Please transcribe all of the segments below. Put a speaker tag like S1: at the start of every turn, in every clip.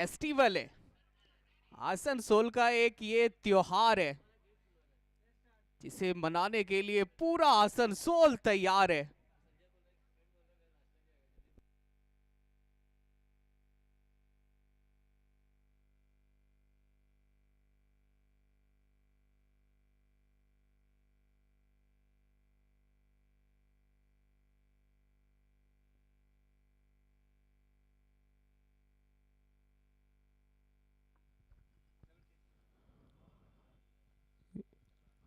S1: Festival है, आसनसोल का एक ये त्योहार है जिसे मनाने के लिए पूरा आसनसोल तैयार है।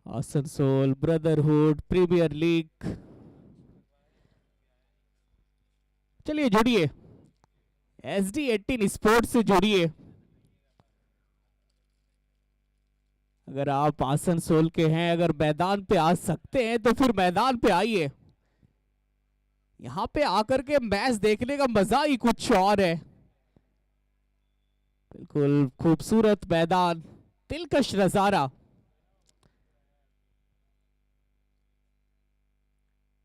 S1: आसनसोल ब्रदरहुड प्रीमियर लीग, चलिए जुड़िए, SD18 स्पोर्ट्स से जुड़िए। अगर आप आसनसोल के हैं, अगर मैदान पे आ सकते हैं तो फिर मैदान पे आइए। यहां पे आकर के मैच देखने का मजा ही कुछ और है। बिल्कुल खूबसूरत मैदान, दिलकश नजारा।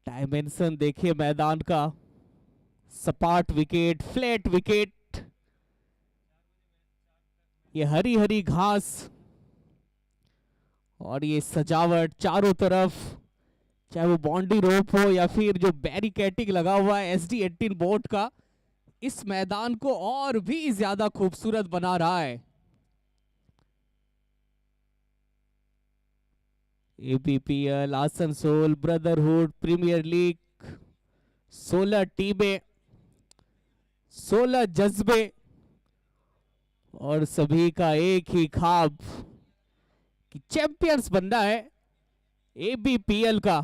S1: डायमेंशन देखिए मैदान का, सपाट विकेट, फ्लैट विकेट, ये हरी हरी घास और ये सजावट चारों तरफ, चाहे वो बाउंड्री रोप हो या फिर जो बैरिकेटिंग लगा हुआ है SD18 बोर्ड का, इस मैदान को और भी ज्यादा खूबसूरत बना रहा है। ABPL Asansol brotherhood premier league, 16 टीमें, 16 जज्बे और सभी का एक ही ख्वाब कि चैंपियंस बनना है ABPL का।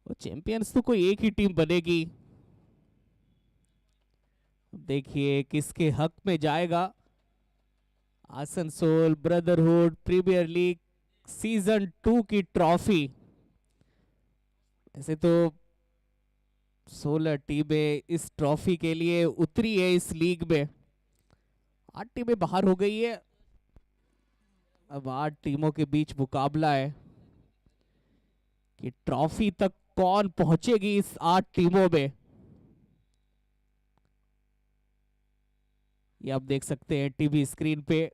S1: और चैंपियंस तो कोई एक ही टीम बनेगी। देखिए किसके हक में जाएगा Asansol brotherhood premier league season 2 की ट्रॉफी। ऐसे तो 16 टीमें इस ट्रॉफी के लिए उतरी है इस लीग में, 8 टीमें बाहर हो गई है। अब 8 टीमों के बीच मुकाबला है कि ट्रॉफी तक कौन पहुंचेगी इस 8 टीमों में। ये आप देख सकते हैं टीवी स्क्रीन पे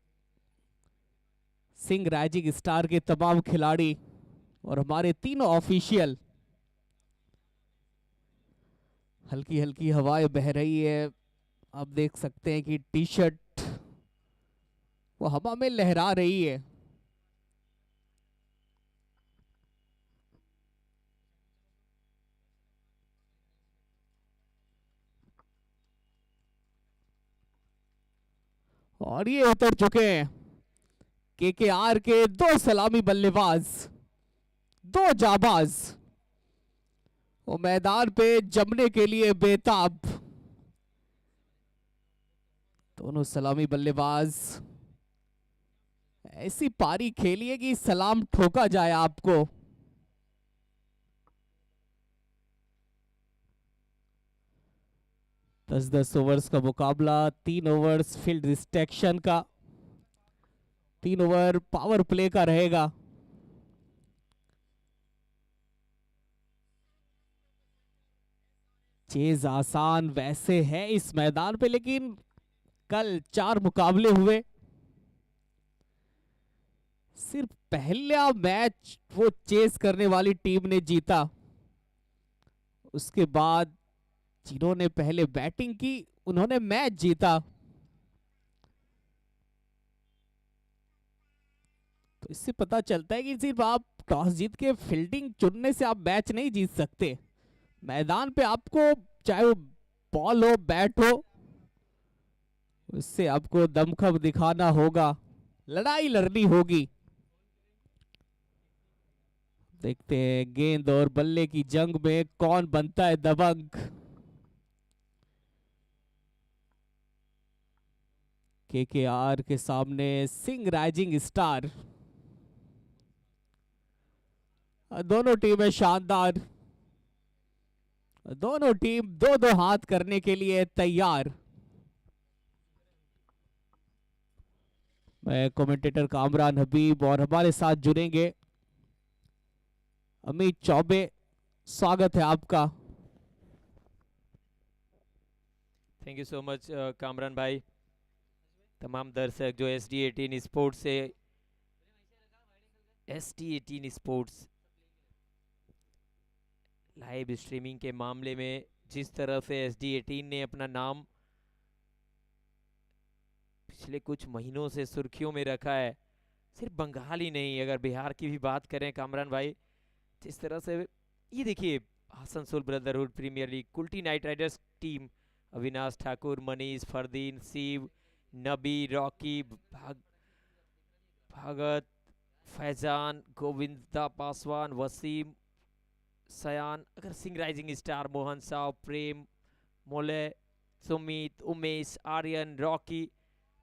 S1: सिंह राइजिंग स्टार के तमाम खिलाड़ी और हमारे तीनों ऑफिशियल। हल्की हल्की हवाएं बह रही है, आप देख सकते हैं कि टी शर्ट वो हवा में लहरा रही है। और ये उतर चुके हैं KKR के दो सलामी बल्लेबाज, दो जाबाज, वो मैदान पे जमने के लिए बेताब। दोनों सलामी बल्लेबाज ऐसी पारी खेलिए कि सलाम ठोका जाए आपको। 10-10 ओवर्स का मुकाबला, 3 ओवर्स फील्ड रिस्ट्रिक्शन का, 3 ओवर पावर प्ले का रहेगा। चेज आसान वैसे है इस मैदान पे, लेकिन कल 4 मुकाबले हुए, सिर्फ पहला मैच वो चेस करने वाली टीम ने जीता। उसके बाद जिन्होंने पहले बैटिंग की उन्होंने मैच जीता। तो इससे पता चलता है कि सिर्फ आप टॉस जीत के फील्डिंग चुनने से आप मैच नहीं जीत सकते। मैदान पे आपको चाहे वो बॉल हो बैट हो, उससे आपको दमखम दिखाना होगा, लड़ाई लड़नी होगी। देखते हैं गेंद और बल्ले की जंग में कौन बनता है दबंग। KKR के सामने सिंह राइजिंग स्टार। दोनों टीमें शानदार, दोनों टीम दो दो हाथ करने के लिए तैयार। मैं कमेंटेटर कामरान हबीब और हमारे साथ जुड़ेंगे अमित चौबे। स्वागत है आपका।
S2: Thank you so much Kamran भाई। तमाम दर्शक जो SD18 स्पोर्ट्स से SD18 स्पोर्ट्स लाइव स्ट्रीमिंग के मामले में जिस तरह से SD18 ने अपना नाम पिछले कुछ महीनों से सुर्खियों में रखा है, सिर्फ बंगाल ही नहीं, अगर बिहार की भी बात करें कामरान भाई, जिस तरह से ये देखिए Asansol brotherhood premier league, Kulti knight riders team, Avinash Thakur, Manish, Fardeen, Shiv, Nabi, Rocky, Bhagat, Faizan, Govinda Paswan, Wasim, Sayan, अगर Singh rising star, Mohan Sao, Prem, Mole, Sumit, Umesh, Aryan, Rocky,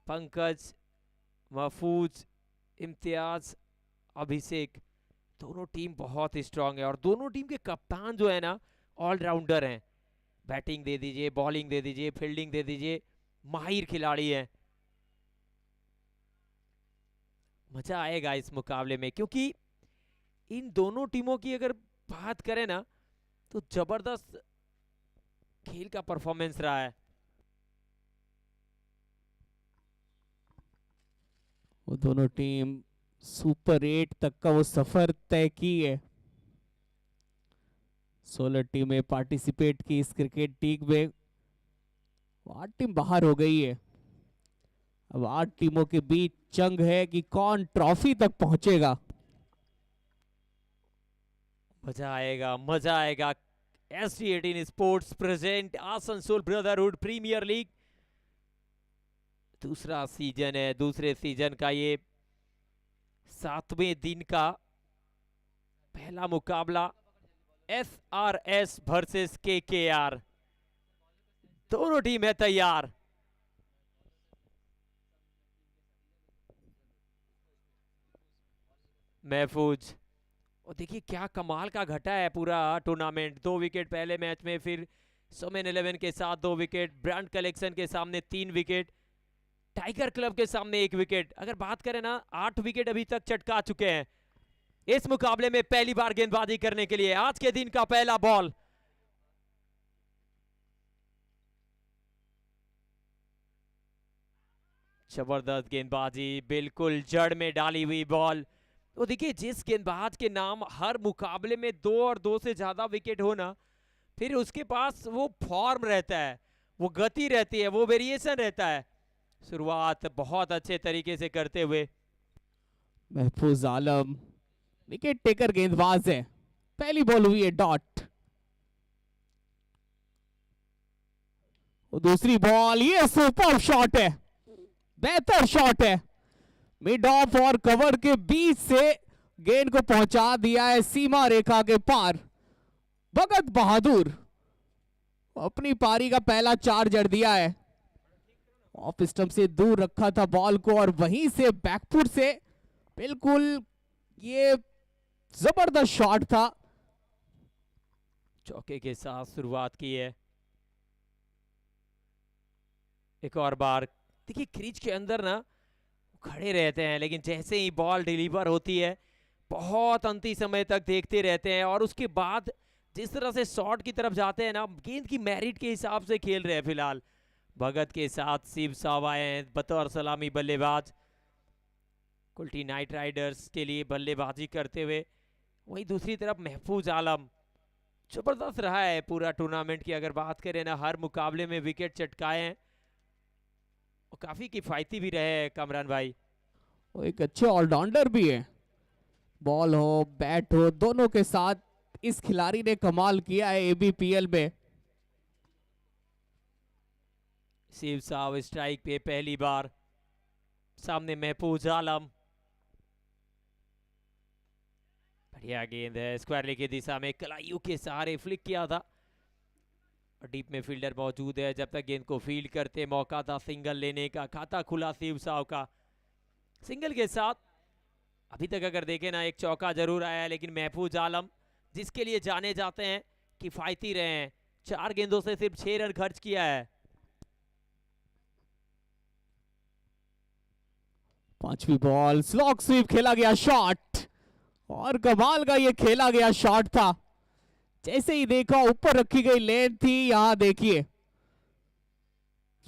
S2: Pankaj, Mahfuz, Imtiaz, अभिषेक, दोनों टीम बहुत स्ट्रांग है और दोनों टीम के कप्तान जो है ना ऑलराउंडर हैं। बैटिंग दे दीजिए, बॉलिंग दे दीजिए, फील्डिंग दे दीजिए, माहिर खिलाड़ी हैं। मजा आएगा इस मुकाबले में, क्योंकि इन दोनों टीमों की अगर बात करें ना तो जबरदस्त खेल का परफॉर्मेंस रहा है।
S1: वो दोनों टीम सुपर 8 तक का वो सफर तय की है। 16 टीमें पार्टिसिपेट की इस क्रिकेट लीग में, 8 टीम बाहर हो गई है। अब 8 टीमों के बीच जंग है कि कौन ट्रॉफी तक पहुंचेगा।
S2: मजा आएगा, मजा आएगा। SD18 sports present Asansol brotherhood premier league, दूसरा सीजन है, दूसरे सीजन का ये 7वें दिन का पहला मुकाबला, SRS वर्सेस KKR। दोनों टीम है तैयार। महफूज, और देखिए क्या कमाल का घटा है पूरा टूर्नामेंट। 2 विकेट पहले मैच में, फिर सोमेन 11 के साथ 2 विकेट, ब्रांड कलेक्शन के सामने 3 विकेट, टाइगर क्लब के सामने 1 विकेट। अगर बात करें ना 8 विकेट अभी तक चटका चुके हैं। इस मुकाबले में पहली बार गेंदबाजी करने के लिए आज के दिन का पहला बॉल, जबरदस्त गेंदबाजी, बिल्कुल जड़ में डाली हुई बॉल। तो देखिए जिस गेंदबाज के नाम हर मुकाबले में 2 और 2 से ज्यादा विकेट हो ना, फिर उसके पास वो फॉर्म रहता है, वो गति रहती है, वो वेरिएशन रहता है। शुरुआत बहुत अच्छे तरीके से करते हुए
S1: महफूज आलम विकेट टेकर गेंदबाज है। पहली बॉल हुई है डॉट। दूसरी बॉल, ये सुपर शॉट है, बेहतर शॉट है। मिड ऑफ और कवर के बीच से गेंद को पहुंचा दिया है सीमा रेखा के पार। भगत बहादुर अपनी पारी का पहला 4 जड़ दिया है। ऑफ स्टंप से दूर रखा था बॉल को और वहीं से बैकफुट से बिल्कुल ये जबरदस्त शॉट था।
S2: चौके के साथ शुरुआत की है। एक और बार देखिए क्रीज के अंदर ना खड़े रहते हैं, लेकिन जैसे ही बॉल डिलीवर होती है बहुत अंतिम समय तक देखते रहते हैं, और उसके बाद जिस तरह से शॉट की तरफ जाते हैं ना, गेंद की मेरिट के हिसाब से खेल रहे हैं। फिलहाल भगत के साथ शिव साव आए हैं बतौर सलामी बल्लेबाज, कुल्टी नाइट राइडर्स के लिए बल्लेबाजी करते हुए। वहीं दूसरी तरफ महफूज आलम, जबरदस्त रहा है पूरा टूर्नामेंट की अगर बात करें ना, हर मुकाबले में विकेट चटकाए हैं और काफी किफायती भी रहे हैं कामरान भाई।
S1: वो एक अच्छे ऑलराउंडर भी है, बॉल हो बैट हो दोनों के साथ इस खिलाड़ी ने कमाल किया है ABPL में।
S2: शिव साव स्ट्राइक पे पहली बार, सामने महफूज आलम, बढ़िया गेंद है, स्क्वायरली की दिशा में कलाइयों के सहारे फ्लिक किया था, और डीप में फील्डर मौजूद है। जब तक गेंद को फील्ड करते मौका था सिंगल लेने का, खाता खुला शिव साव का। सिंगल के साथ अभी तक अगर देखें ना एक चौका जरूर आया है, लेकिन महफूज आलम जिसके लिए जाने जाते हैं किफायती रहे हैं, 4 गेंदों से सिर्फ 6 रन खर्च किया है।
S1: पांचवी बॉल, स्लॉग स्वीप खेला गया शॉट, और कमाल का ये खेला गया शॉट था। जैसे ही देखा ऊपर रखी गई लेंथ थी, यहां देखिए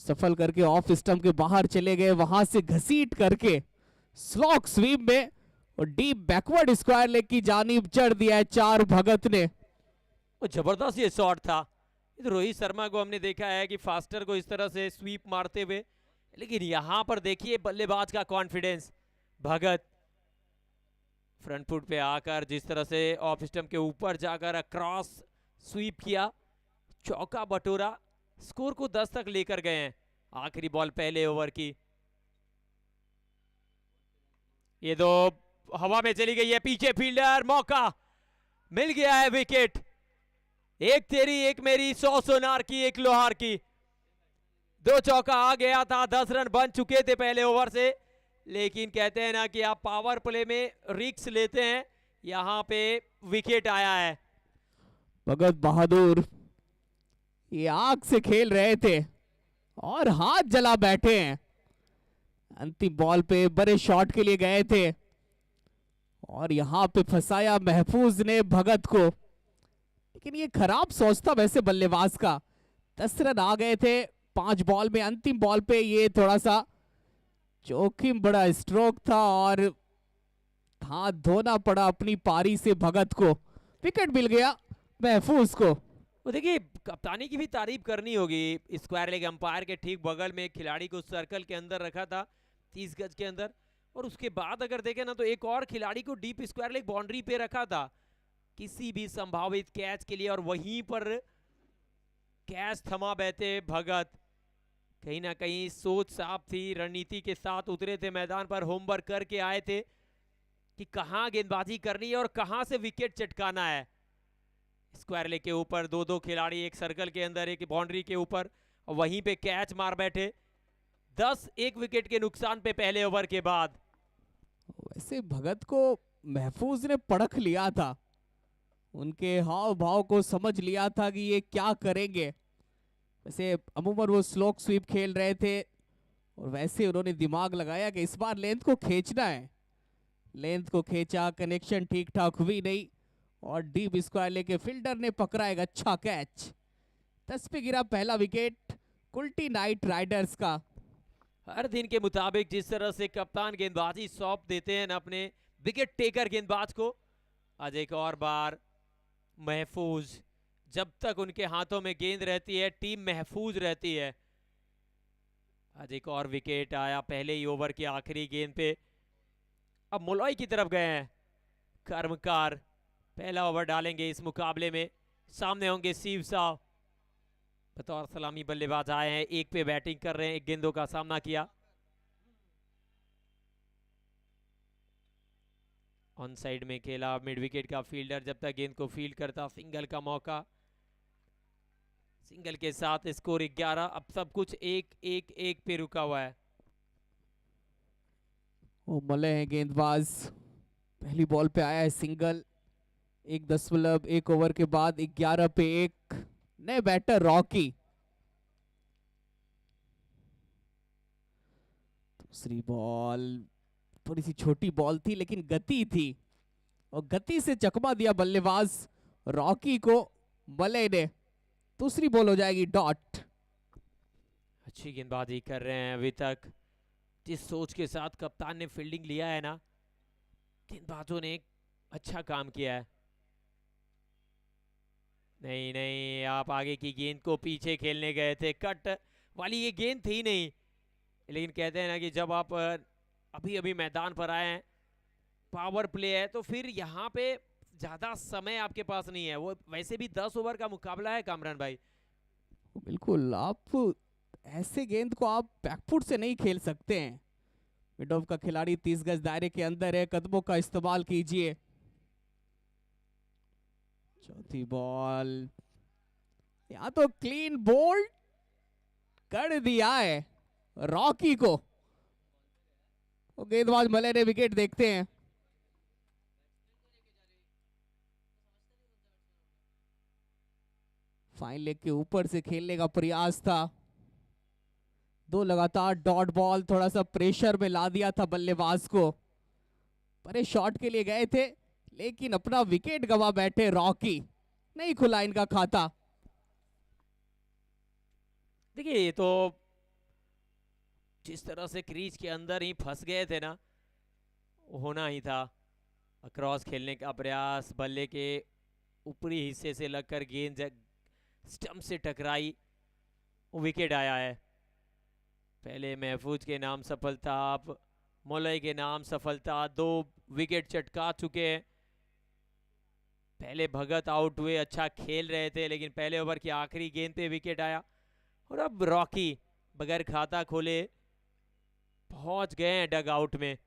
S1: सफल करके ऑफ स्टंप के बाहर चले गए, वहां से घसीट करके स्लॉक स्वीप में और डीप बैकवर्ड स्क्वायर लेग की जानिब चढ़ दिया है चार भगत ने।
S2: और जबरदस्त ये शॉट था। ये तो रोहित शर्मा को हमने देखा है कि फास्टर को इस तरह से स्वीप मारते हुए, लेकिन यहां पर देखिए बल्लेबाज का कॉन्फिडेंस। भगत फ्रंट फुट पे आकर जिस तरह से ऑफ स्टंप के ऊपर जाकर अक्रॉस स्वीप किया, चौका बटोरा, स्कोर को 10 तक लेकर गए हैं। आखिरी बॉल पहले ओवर की। ये दो हवा में चली गई है, पीछे फील्डर, मौका मिल गया है, विकेट। एक तेरी एक मेरी, 100 सोनार की एक लोहार की। दो चौका आ गया था, 10 रन बन चुके थे पहले ओवर से, लेकिन कहते हैं ना कि आप पावर प्ले में रिस्क लेते हैं, यहां पे विकेट आया है।
S1: भगत बहादुर ये आग से खेल रहे थे और हाथ जला बैठे हैं। अंतिम बॉल पे बड़े शॉट के लिए गए थे और यहां पे फंसाया महफूज ने भगत को, लेकिन ये खराब सोच था वैसे बल्लेबाज का। 10 रन आ गए थे 5 बॉल में, अंतिम बॉल पे ये थोड़ा सा जोखिम बड़ा स्ट्रोक था और हाथ धोना पड़ा अपनी पारी से भगत को। विकेट मिल गया महफूज को।
S2: वो देखिए कप्तानी की भी तारीफ करनी होगी। स्क्वायर लेग अंपायर के ठीक बगल में एक खिलाड़ी को सर्कल के अंदर रखा था 30 गज के अंदर, और उसके बाद अगर देखें ना तो एक और खिलाड़ी को डीप स्क्वायर लेग बाउंड्री पे रखा था किसी भी संभावित कैच के लिए, और वहीं पर कैच थमा बैठे भगत। कहीं ना कहीं सोच साफ थी, रणनीति के साथ उतरे थे मैदान पर, होमवर्क करके आए थे कि कहां गेंदबाजी करनी है और कहां से विकेट चटकाना है। स्क्वायर लेग के ऊपर दो दो खिलाड़ी, एक सर्कल के अंदर एक बाउंड्री के ऊपर, और वहीं पे कैच मार बैठे। 10 एक विकेट के नुकसान पे पहले ओवर के बाद।
S1: वैसे भगत को महफूज ने परख लिया था, उनके हाव भाव को समझ लिया था कि ये क्या करेंगे। वैसे अमूमन वो स्लोक स्वीप खेल रहे थे और वैसे उन्होंने दिमाग लगाया कि इस बार लेंथ को खींचना है। लेंथ को खींचा, कनेक्शन ठीक ठाक हुई नहीं और डीप स्क्वायर लेके फील्डर ने पकड़ा एक अच्छा कैच। 10 पे गिरा पहला विकेट कुल्टी नाइट राइडर्स का।
S2: हर दिन के मुताबिक जिस तरह से कप्तान गेंदबाजी सौंप देते हैं ना अपने विकेट टेकर गेंदबाज को, आज एक और बार महफूज, जब तक उनके हाथों में गेंद रहती है टीम महफूज रहती है। आज एक और विकेट आया पहले ही ओवर की आखिरी गेंद पे। अब मुलॉय की तरफ गए हैं कर्मकार, पहला ओवर डालेंगे इस मुकाबले में। सामने होंगे शिव साव, बतौर सलामी बल्लेबाज आए हैं, एक पे बैटिंग कर रहे हैं, एक गेंदों का सामना किया। ऑन साइड में खेला मिड विकेट का फील्डर, जब तक गेंद को फील्ड करता सिंगल का मौका। सिंगल के साथ स्कोर 11। अब सब कुछ एक पे रुका हुआ है।
S1: वो मले हैं गेंदबाज, पहली बॉल पे आया है सिंगल। 1.1 ओवर के बाद 11 पे 1। नए बैटर रॉकी। दूसरी बॉल थोड़ी सी छोटी बॉल थी लेकिन गति थी और गति से चकमा दिया बल्लेबाज रॉकी को मले ने। दूसरी बॉल हो जाएगी डॉट।
S2: अच्छी गेंदबाजी कर रहे हैं अभी तक। जिस सोच के साथ कप्तान ने फील्डिंग लिया है ना, गेंदबाजों ने अच्छा काम किया है। नहीं नहीं, आप आगे की गेंद को पीछे खेलने गए थे, कट वाली ये गेंद थी नहीं। लेकिन कहते हैं ना कि जब आप अभी अभी मैदान पर आए हैं, पावर प्ले है, तो फिर यहाँ पे ज्यादा समय आपके पास नहीं है। वो वैसे भी 10 ओवर का मुकाबला है कामरान भाई।
S1: बिल्कुल, आप ऐसे गेंद को आप बैकफुट से नहीं खेल सकते हैं। मिड ऑफ का खिलाड़ी 30 गज दायरे के अंदर है, कदमों का इस्तेमाल कीजिए। चौथी बॉल, यहां तो क्लीन बोल्ड कर दिया है रॉकी को। वो गेंदबाज मले ने विकेट देखते हैं। फाइन लेग के ऊपर से खेलने का प्रयास था। 2 लगातार डॉट बॉल थोड़ा सा प्रेशर में ला दिया था बल्लेबाज को। बड़े शॉट के लिए गए थे लेकिन अपना विकेट गवा बैठे रॉकी। नहीं खुला इनका खाता।
S2: देखिए ये तो जिस तरह से क्रीज के अंदर ही फंस गए थे ना, होना ही था। क्रॉस खेलने का प्रयास, बल्ले के ऊपरी हिस्से से लगकर गेंद स्टंप से टकराई, विकेट आया है। पहले महफूज के नाम सफलता, अब मोलय के नाम सफलता, 2 विकेट चटका चुके हैं। पहले भगत आउट हुए, अच्छा खेल रहे थे, लेकिन पहले ओवर की आखिरी गेंद पे विकेट आया। और अब रॉकी बगैर खाता खोले पहुंच गए हैं डग आउट में।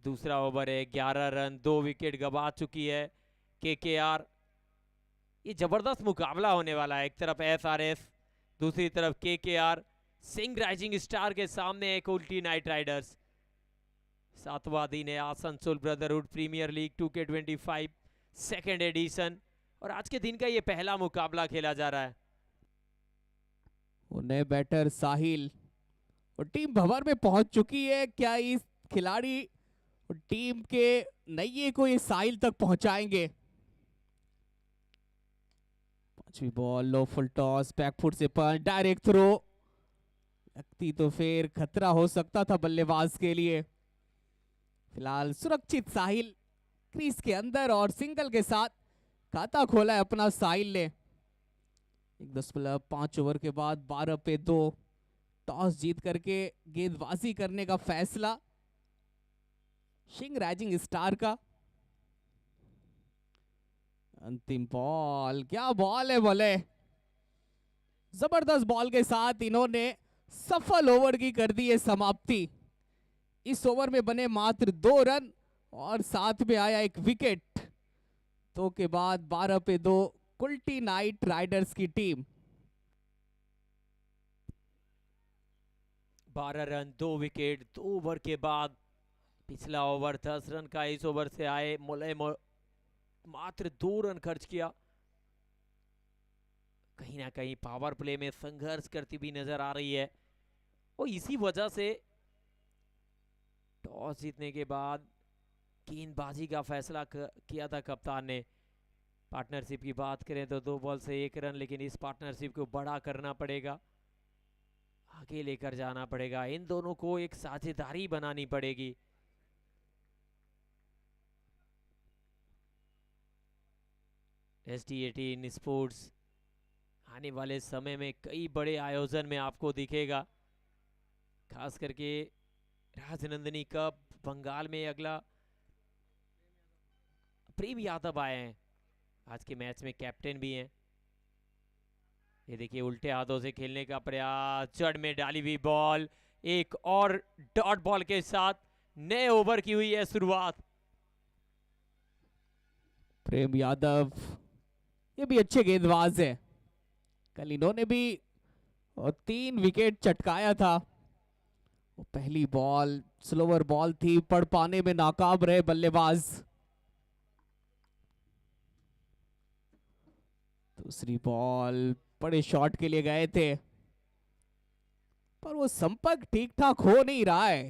S2: दूसरा ओवर है, 11 रन, 2 विकेट गवा चुकी है केकेआर। ये जबरदस्त मुकाबला होने वाला है। एक तरफ एसआरएस, दूसरी तरफ केकेआर। सिंह राइजिंग स्टार के सामने एक उल्टी नाइट राइडर्स। 7वां दिन है Asansol brotherhood premier league 2K25 second edition, और आज के दिन का ये पहला मुकाबला खेला जा रहा है।
S1: नए बैटर साहिल और टीम भंवर में पहुंच चुकी है। क्या इस खिलाड़ी और टीम के नैये को ये साहिल तक पहुंचाएंगे? पांचवी बॉल, लो फुल टॉस, बैकफुट से पंच, डायरेक्ट थ्रो। लगती तो फिर खतरा हो सकता था बल्लेबाज के लिए। फिलहाल सुरक्षित साहिल क्रीज के अंदर और सिंगल के साथ खाता खोला है अपना साहिल ने। 1.5 ओवर के बाद 12 पे 2 टॉस जीत करके गेंदबाजी करने का फैसला सिंह राइजिंग स्टार का। अंतिम बॉल, क्या बॉल है बोले। जबरदस्त बॉल के साथ इन्होंने सफल ओवर की कर दी है समाप्ति। इस ओवर में बने मात्र 2 रन और साथ में आया एक विकेट। 2 के बाद 12 पे 2 कुल्टी नाइट राइडर्स की टीम।
S2: 12 रन 2 विकेट 2 ओवर के बाद। पिछला ओवर 10 रन का, इस ओवर से आए मोलय मात्र 2 रन खर्च किया। कहीं ना कहीं पावर प्ले में संघर्ष करती भी नजर आ रही है, और इसी वजह से टॉस जीतने के बाद गेंदबाजी का फैसला किया था कप्तान ने। पार्टनरशिप की बात करें तो 2 बॉल से 1 रन, लेकिन इस पार्टनरशिप को बड़ा करना पड़ेगा, आगे लेकर जाना पड़ेगा। इन दोनों को एक साझेदारी बनानी पड़ेगी। SD18 स्पोर्ट्स आने वाले समय में कई बड़े आयोजन में आपको दिखेगा, खास करके राजनंदिनी कप, बंगाल में अगला। प्रेम यादव आए हैं, आज के मैच में कैप्टन भी हैं। ये देखिए उल्टे हाथों से खेलने का प्रयास, जड़ में डाली हुई बॉल, एक और डॉट बॉल के साथ नए ओवर की हुई है शुरुआत।
S1: प्रेम यादव ये भी अच्छे गेंदबाज है। कल इन्होंने भी 3 विकेट चटकाया था। वो पहली बॉल स्लोवर बॉल थी, पढ़ पाने में नाकाम रहे बल्लेबाज। दूसरी बॉल बड़े शॉट के लिए गए थे, पर वो संपर्क ठीक ठाक हो नहीं रहा है।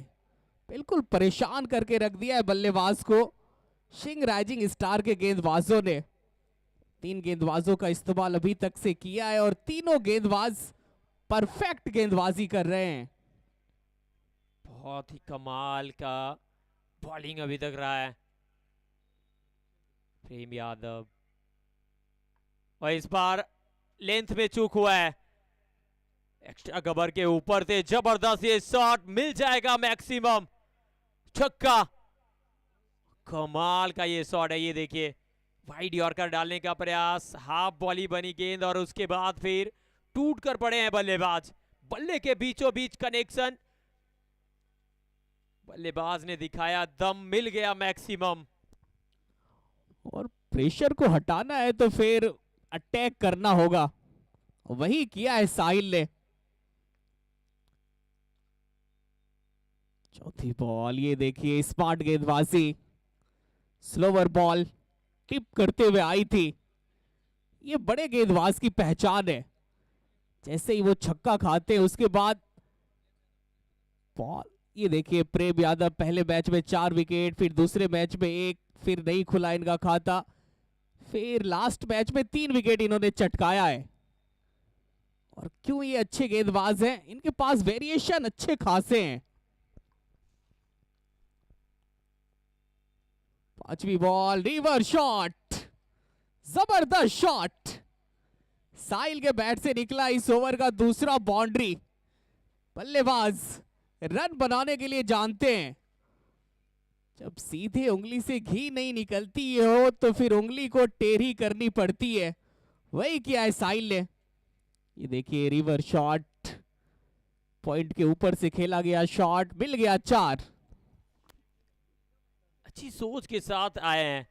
S1: बिल्कुल परेशान करके रख दिया है बल्लेबाज को सिंह राइजिंग स्टार के गेंदबाजों ने। 3 गेंदबाजों का इस्तेमाल अभी तक से किया है और तीनों गेंदबाज परफेक्ट गेंदबाजी कर रहे हैं।
S2: बहुत ही कमाल का बॉलिंग अभी तक रहा है प्रेम यादव, और इस बार लेंथ में चूक हुआ है। एक्स्ट्रा कवर के ऊपर से जबरदस्त ये शॉट, मिल जाएगा मैक्सिमम, छक्का। कमाल का ये शॉट है, ये देखिए वाइड यॉर्कर डालने का प्रयास, हाफ बॉली बनी गेंद और उसके बाद फिर टूट कर पड़े हैं बल्लेबाज। बल्ले के बीचों बीच कनेक्शन, बल्लेबाज ने दिखाया दम, मिल गया मैक्सिमम।
S1: और प्रेशर को हटाना है तो फिर अटैक करना होगा, वही किया है साहिल ने। चौथी बॉल, ये देखिए स्मार्ट गेंदबाजी, स्लोवर बॉल टिप करते हुए आई थी। ये बड़े गेंदबाज की पहचान है। जैसे ही वो छक्का खाते हैं उसके बाद बॉल, ये देखिए प्रेम यादव पहले मैच में 4 विकेट, फिर दूसरे मैच में 1, फिर नहीं खुला इनका खाता, फिर लास्ट मैच में 3 विकेट इन्होंने चटकाया है। और और क्यों ये अच्छे गेंदबाज हैं, इनके पास वेरिएशन अच्छे खासे हैं। पांचवी बॉल, रिवर्स शॉट, जबरदस्त शॉट। साहिल के बैट से निकला इस ओवर का दूसरा बाउंड्री। बल्लेबाज रन बनाने के लिए जानते हैं, जब सीधे उंगली से घी नहीं निकलती हो तो फिर उंगली को टेढ़ी करनी पड़ती है। वही किया है साहिल ने। ये देखिए रिवर्स शॉट, पॉइंट के ऊपर से खेला गया शॉट, मिल गया 4।
S2: अच्छी सोच के साथ आए हैं।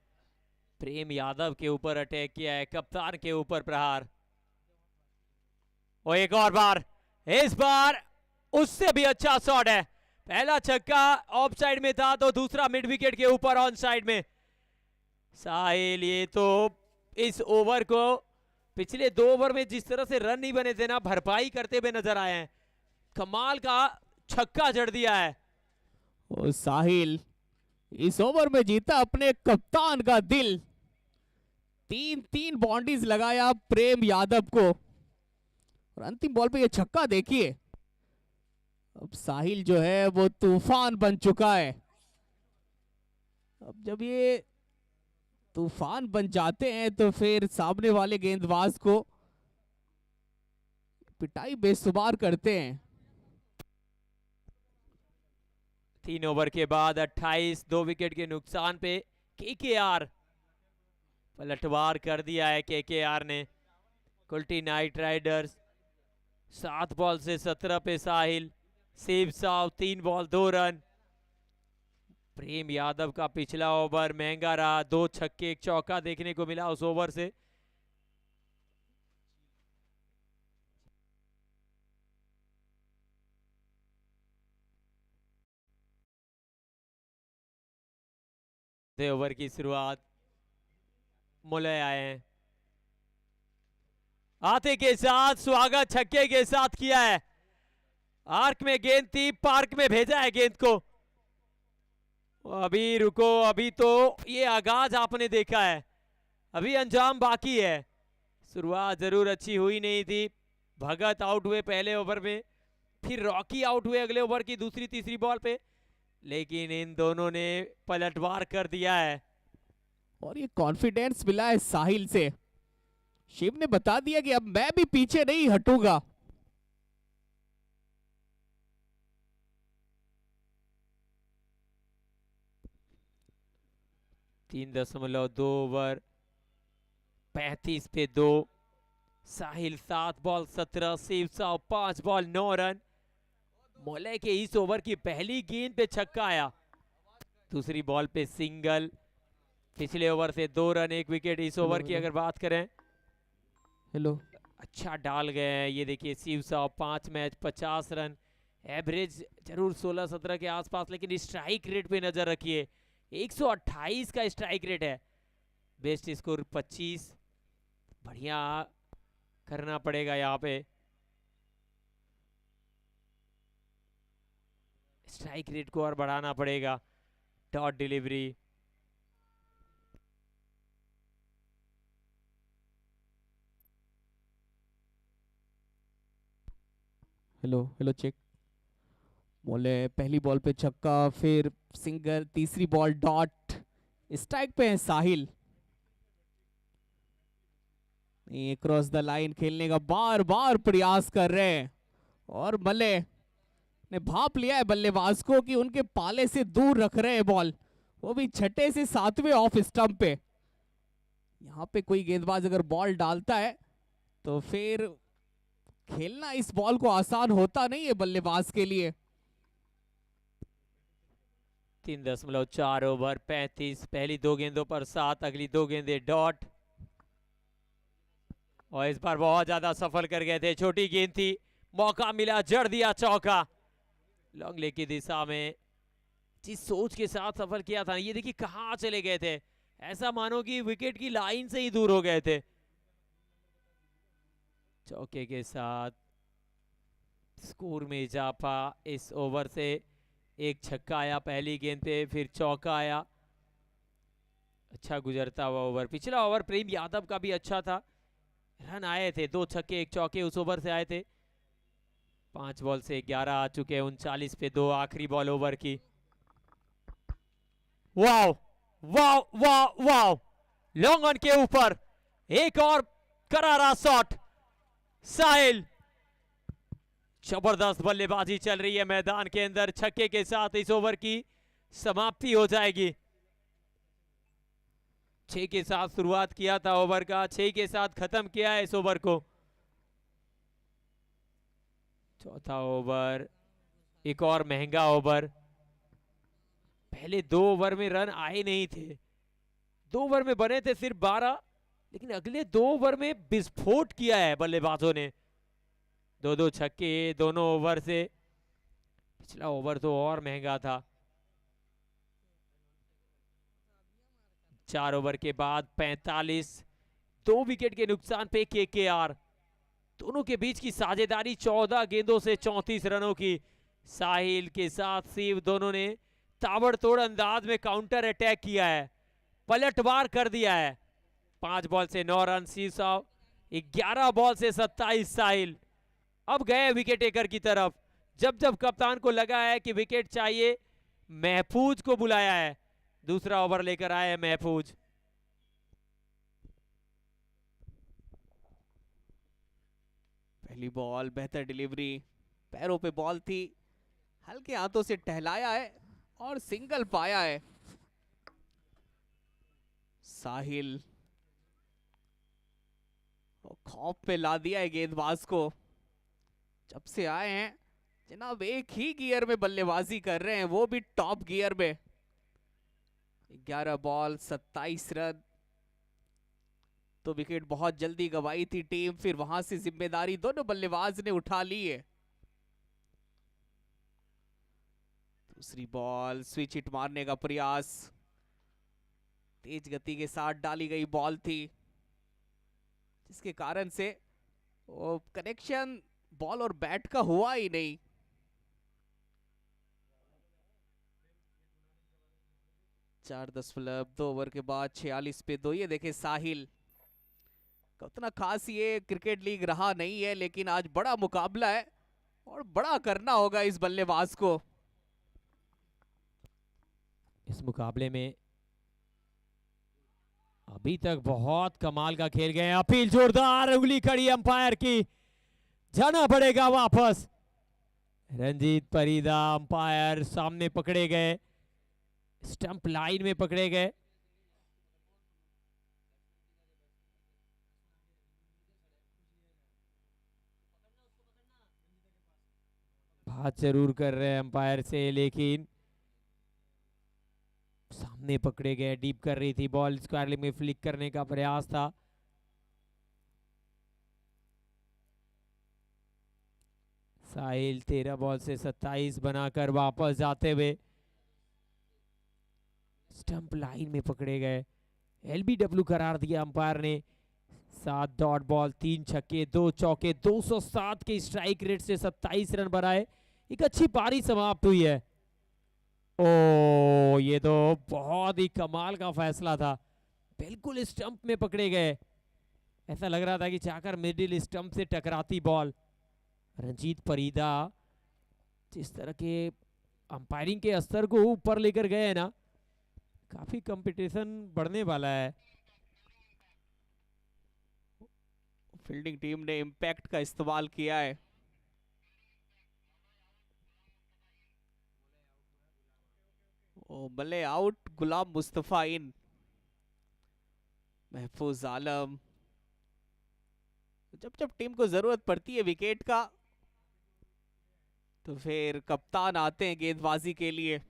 S2: प्रेम यादव के ऊपर अटैक किया है, कप्तान के ऊपर प्रहार। और एक और बार, इस बार उससे भी अच्छा शॉट है। पहला छक्का ऑफ साइड में था तो दूसरा मिड विकेट के ऊपर ऑन साइड में। साहिल ये तो इस ओवर को पिछले 2 ओवर में जिस तरह से रन नहीं बने थे ना, भरपाई करते हुए नजर आए हैं। कमाल का छक्का जड़ दिया है।
S1: और साहिल इस ओवर में जीता अपने कप्तान का दिल। 3 बाउंड्रीज लगाया प्रेम यादव को, और अंतिम बॉल पे ये छक्का देखिए। अब साहिल जो है वो तूफान बन चुका है। अब जब ये तूफान बन जाते हैं तो फिर सामने वाले गेंदबाज को पिटाई बेशुमार करते हैं।
S2: 3 ओवर के बाद 28, 2 विकेट के नुकसान पे केकेआर पलटवार कर दिया है। केकेआर ने कुल्टी नाइट राइडर्स 7 बॉल से 17 पे साहिल, सेव साव 3 बॉल 2 रन। प्रेम यादव का पिछला ओवर महंगा रहा, 2 छक्के 1 चौका देखने को मिला उस ओवर से। ओवर की शुरुआत मुले आए हैं, आते के साथ स्वागत छक्के के साथ किया है। आर्क में गेंद थी, पार्क में भेजा है गेंद को। अभी रुको, अभी तो ये आगाज आपने देखा है, अभी अंजाम बाकी है। शुरुआत जरूर अच्छी हुई नहीं थी। भगत आउट हुए पहले ओवर में, फिर रॉकी आउट हुए अगले ओवर की दूसरी तीसरी बॉल पे, लेकिन इन दोनों ने पलटवार कर दिया है।
S1: और ये कॉन्फिडेंस मिला है साहिल से। शिव ने बता दिया कि अब मैं भी पीछे नहीं हटूंगा।
S2: तीन 3.2 ओवर, 35 पे 2। Sahil 7 ball 17, Shiv Sao 5 ball 9 run. Mole के इस ओवर की पहली गेंद पे छक्का आया, दूसरी बॉल पे सिंगल। पिछले ओवर से 2 रन 1 विकेट। इस ओवर की अगर बात करें,
S1: हेलो,
S2: अच्छा डाल गए हैं। ये देखिए Shiv Sao 5 match 50 run, average जरूर 16-17 के आसपास, लेकिन स्ट्राइक रेट पे नजर रखिए, 128 का स्ट्राइक रेट है। बेस्ट स्कोर 25, बढ़िया करना पड़ेगा यहाँ पे। स्ट्राइक रेट को और बढ़ाना पड़ेगा। Dot delivery,
S1: hello hello check. बोले पहली बॉल पे छक्का, फिर सिंगल, तीसरी बॉल डॉट। स्ट्राइक पे है साहिल। ये क्रॉस द लाइन खेलने का बार बार प्रयास कर रहे हैं, और मले ने भाप लिया है बल्लेबाज को कि उनके पाले से दूर रख रहे हैं बॉल, वो भी 6 से 7वें ऑफ स्टंप पे। यहाँ पे कोई गेंदबाज अगर बॉल डालता है तो फिर खेलना इस बॉल को आसान होता नहीं है बल्लेबाज के लिए।
S2: 3.4 ओवर 35, पहली 2 गेंदों पर 7, अगली 2 गेंदें डॉट। और इस बार बहुत ज्यादा सफल कर गए थे, छोटी गेंद थी, मौका मिला, जड़ दिया चौका। लॉन्ग लेग की दिशा में जिस सोच के साथ सफल किया था, ये देखिए कहां चले गए थे, ऐसा मानो कि विकेट की लाइन से ही दूर हो गए थे। चौके के साथ स्कोर में इजाफा इस ओवर से। एक छक्का आया पहली गेंद पे, फिर चौका आया। अच्छा गुजरता हुआ ओवर। पिछला ओवर प्रेम यादव का भी अच्छा था, रन आए थे, 2 छक्के 1 चौके उस ओवर से आए थे। 5 बॉल से 11 आ चुके हैं, 39 पे 2 आखिरी बॉल ओवर की। Wow wow wow wow, long on के ऊपर एक और करारा शॉट। साहिल, जबरदस्त बल्लेबाजी चल रही है मैदान के अंदर। छक्के के साथ इस ओवर की समाप्ति हो जाएगी। 6 के साथ शुरुआत किया था ओवर का, 6 के साथ खत्म किया है इस ओवर को। चौथा ओवर, एक और महंगा ओवर। पहले 2 ओवर में रन आए नहीं थे, 2 ओवर में बने थे सिर्फ 12, लेकिन अगले 2 ओवर में विस्फोट किया है बल्लेबाजों ने। 2-2 छक्के दोनों ओवर से। पिछला ओवर तो और महंगा था। 4 ओवर के बाद 45, 2 विकेट के नुकसान पे केकेआर। दोनों के बीच की साझेदारी 14 गेंदों से 34 रनों की। साहिल के साथ शिव दोनों ने ताबड़तोड़ अंदाज में काउंटर अटैक किया है, पलटवार कर दिया है। 5 बॉल से 9 रन शिव साहब, 11 बॉल से 27 साहिल। अब गए विकेट टेकर की तरफ। जब जब कप्तान को लगा है कि विकेट चाहिए, महफूज को बुलाया है। दूसरा ओवर लेकर आए हैं महफूज।
S1: पहली बॉल, बेहतर डिलीवरी, पैरों पे बॉल थी, हल्के हाथों से टहलाया है और सिंगल पाया है। साहिल खौफ पे ला दिया है गेंदबाज को। जब से आए हैं जनाब एक ही गियर में बल्लेबाजी कर रहे हैं, वो भी टॉप गियर में। 11 बॉल 27 रन। तो विकेट बहुत जल्दी गंवाई थी टीम, फिर वहां से जिम्मेदारी दोनों बल्लेबाज ने उठा ली है। दूसरी बॉल, स्विच हिट मारने का प्रयास, तेज गति के साथ डाली गई बॉल थी, जिसके कारण से वो कनेक्शन बॉल और बैट का हुआ ही नहीं। चार 10 ओवर के बाद 46 पे 2। ये देखे साहिल का उतना खास ये क्रिकेट लीग रहा नहीं है, लेकिन आज बड़ा मुकाबला है और बड़ा करना होगा इस बल्लेबाज को।
S2: इस मुकाबले में अभी तक बहुत कमाल का खेल गए। अपील जोरदार, उंगली खड़ी अंपायर की, जाना पड़ेगा वापस। रंजीत परीदा अंपायर सामने पकड़े गए, स्टंप लाइन में पकड़े गए। बात जरूर कर रहे हैं अंपायर से, लेकिन सामने पकड़े गए। डीप कर रही थी बॉल, स्क्वायर लेग में फ्लिक करने का प्रयास था। साहिल 13 बॉल से 27 बनाकर वापस जाते हुए स्टंप लाइन में पकड़े गए। एलबीडब्ल्यू करार दिया अंपायर ने। 7 डॉट बॉल, 3 छक्के 2 चौके, 207 के स्ट्राइक रेट से 27 रन बनाए। एक अच्छी पारी समाप्त हुई है। ओ, ये तो बहुत ही कमाल का फैसला था। बिल्कुल स्टंप में पकड़े गए, ऐसा लग रहा था कि चाहकर मिडिल स्टंप से टकराती बॉल। रंजीत परीदा जिस तरह के अंपायरिंग के स्तर को ऊपर लेकर गए हैं ना, काफी कंपटीशन बढ़ने वाला है।
S1: फील्डिंग टीम ने इंपैक्ट का इस्तेमाल किया है। ओ, बल्ले आउट, गुलाम मुस्तफा इन। महफूज आलम, जब जब टीम को जरूरत पड़ती है विकेट का, तो फिर कप्तान आते हैं गेंदबाजी के लिए।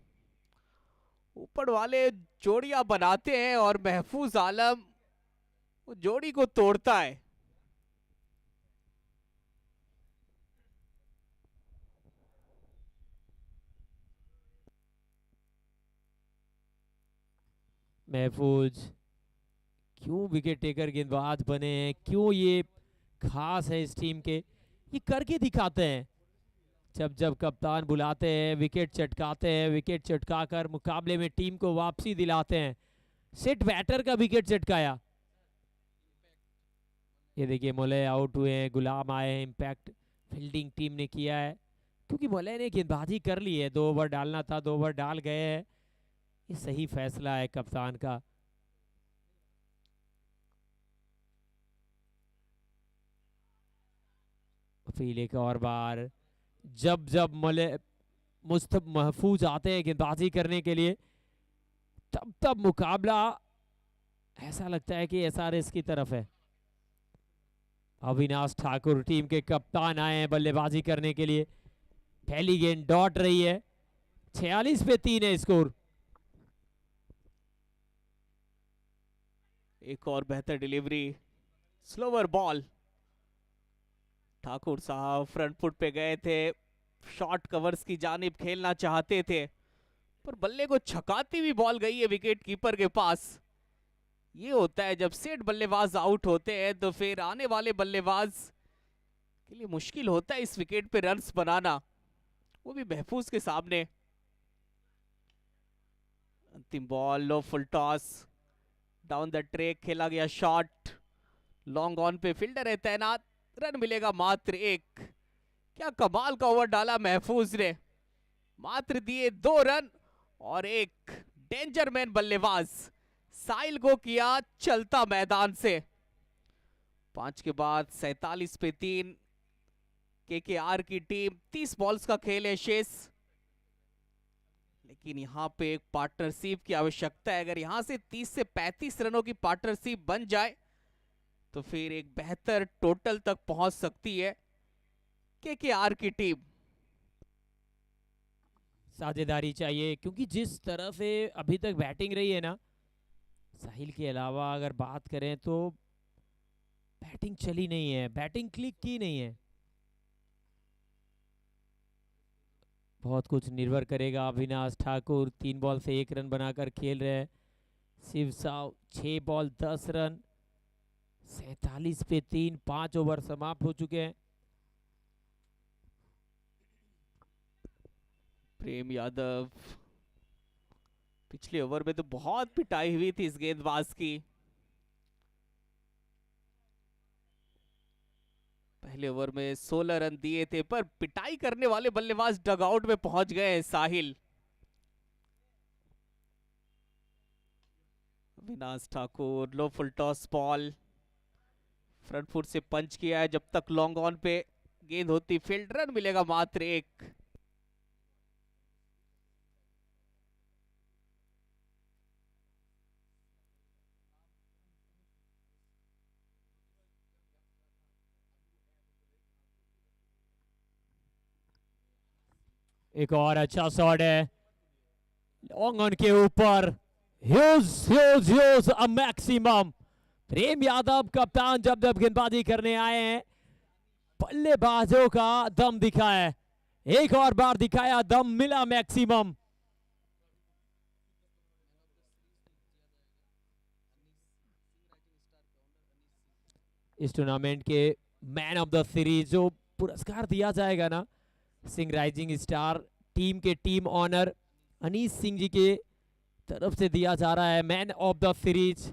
S1: ऊपर वाले जोड़ियां बनाते हैं और महफूज आलम वो जोड़ी को तोड़ता है।
S2: महफूज क्यों विकेट टेकर गेंदबाज बने हैं, क्यों ये खास है इस टीम के, ये करके दिखाते हैं। जब जब कप्तान बुलाते हैं विकेट चटकाते हैं, विकेट चटकाकर मुकाबले में टीम को वापसी दिलाते हैं। सेट बैटर का विकेट चटकाया। ये देखिए मोले आउट हुए हैं, गुलाम आए हैं, इम्पैक्ट फील्डिंग टीम ने किया है क्योंकि मोले ने गेंदबाजी कर ली है। 2 ओवर डालना था, 2 ओवर डाल गए हैं। ये सही फैसला है कप्तान का। फिर एक और बार जब जब मोले मुस्तफ महफूज आते हैं गेंदबाजी करने के लिए, तब तब मुकाबला ऐसा लगता है कि एसआरएस की तरफ है। अविनाश ठाकुर टीम के कप्तान आए हैं बल्लेबाजी करने के लिए। पहली गेंद डॉट रही है, 46 पे 3 है स्कोर।
S1: एक और बेहतर डिलीवरी, स्लोवर बॉल। ठाकुर साहब फ्रंट फुट पे गए थे, शॉर्ट कवर्स की जानिब खेलना चाहते थे, पर बल्ले को छकाती हुई बॉल गई है विकेट कीपर के पास। ये होता है जब सेट बल्लेबाज आउट होते हैं तो फिर आने वाले बल्लेबाज के लिए मुश्किल होता है इस विकेट पे रन्स बनाना, वो भी महफूज के सामने। अंतिम ball, low full toss, down the track खेला गया शॉट, लॉन्ग ऑन पे फील्डर है तैनात, रन मिलेगा मात्र 1। क्या कमाल का ओवर डाला महफूज ने, मात्र दिए 2 रन और एक डेंजर मैन बल्लेबाज साहिल को किया चलता मैदान से। 5 के बाद 47 पे 3। केकेआर की टीम 30 बॉल्स का खेल है शेष, लेकिन यहां पे एक पार्टनरशिप की आवश्यकता है। अगर यहां से 30 से 35 रनों की पार्टनरशिप बन जाए तो फिर एक बेहतर टोटल तक पहुंच सकती है केकेआर की टीम।
S2: साझेदारी चाहिए क्योंकि जिस तरह से अभी तक बैटिंग रही है ना, साहिल के अलावा अगर बात करें तो बैटिंग चली नहीं है, बैटिंग क्लिक की नहीं है। बहुत कुछ निर्भर करेगा। अविनाश ठाकुर 3 बॉल से 1 रन बनाकर खेल रहे हैं। शिव साव 6 बॉल 10 रन, 47 पे 3, 5 ओवर समाप्त हो चुके हैं।
S1: प्रेम यादव, पिछले ओवर में तो बहुत पिटाई हुई थी इस गेंदबाज की। पहले ओवर में 16 रन दिए थे, पर पिटाई करने वाले बल्लेबाज डगआउट में पहुंच गए हैं Sahil. Avinash Thakur, low full toss ball, front foot से पंच किया है। जब तक लॉन्ग ऑन पे गेंद होती फील्ड, रन मिलेगा मात्र 1।
S2: एक और अच्छा शॉट है लॉन्ग ऑन के ऊपर, huge huge huge a maximum. Prem Yadav कप्तान जब जब गेंदबाजी करने आए हैं, बल्लेबाजों का दम दिखाया, एक और बार दिखाया दम, मिला मैक्सिमम। इस टूर्नामेंट के मैन ऑफ द सीरीज जो पुरस्कार दिया जाएगा ना, सिंह राइजिंग स्टार टीम के टीम ऑनर अनीस सिंह जी के तरफ से दिया जा रहा है मैन ऑफ द सीरीज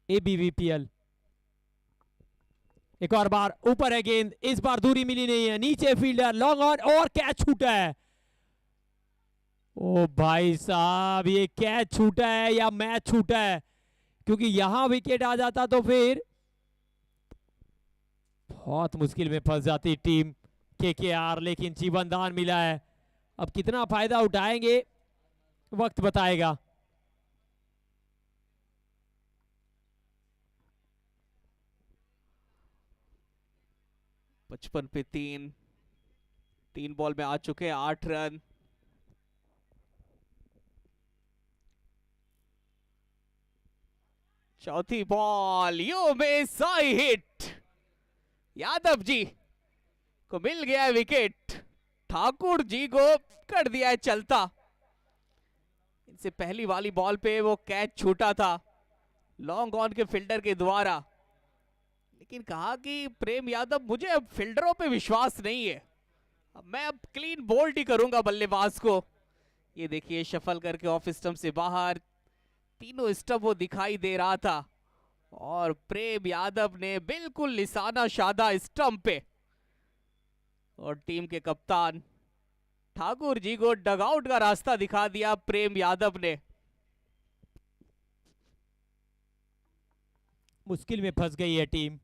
S2: एबीवीपीएल। एक और बार ऊपर है गेंद, इस बार दूरी मिली नहीं है, नीचे फील्डर लॉन्ग ऑन और कैच छूटा है। ओ भाई साहब, ये कैच छूटा है या मैच छूटा है, क्योंकि यहां विकेट आ जाता तो फिर बहुत मुश्किल में फंस जाती टीम केकेआर, लेकिन जीवन दान मिला है। अब कितना फायदा उठाएंगे वक्त बताएगा।
S1: 55 पे 3 बॉल में आ चुके हैं 8 रन। चौथी ball, you miss I hit. Yadav ji को मिल गया है विकेट, ठाकुर जी को कर दिया है चलता। इनसे पहली वाली बॉल पे वो कैच छूटा था लॉन्ग ऑन के फील्डर के द्वारा, लेकिन कहा कि प्रेम यादव मुझे अब फील्डरों पे विश्वास नहीं है, मैं अब क्लीन बोल्ड ही करूंगा बल्लेबाज को। ये देखिए शफल करके ऑफ स्टंप से बाहर, तीनों स्टंप वो दिखाई दे रहा था, और प्रेम यादव ने बिल्कुल निशाना साधा स्टंप पे, और टीम के कप्तान ठाकुर जी को डगआउट का रास्ता दिखा दिया प्रेम यादव ने।
S2: मुश्किल में फंस गई है टीम।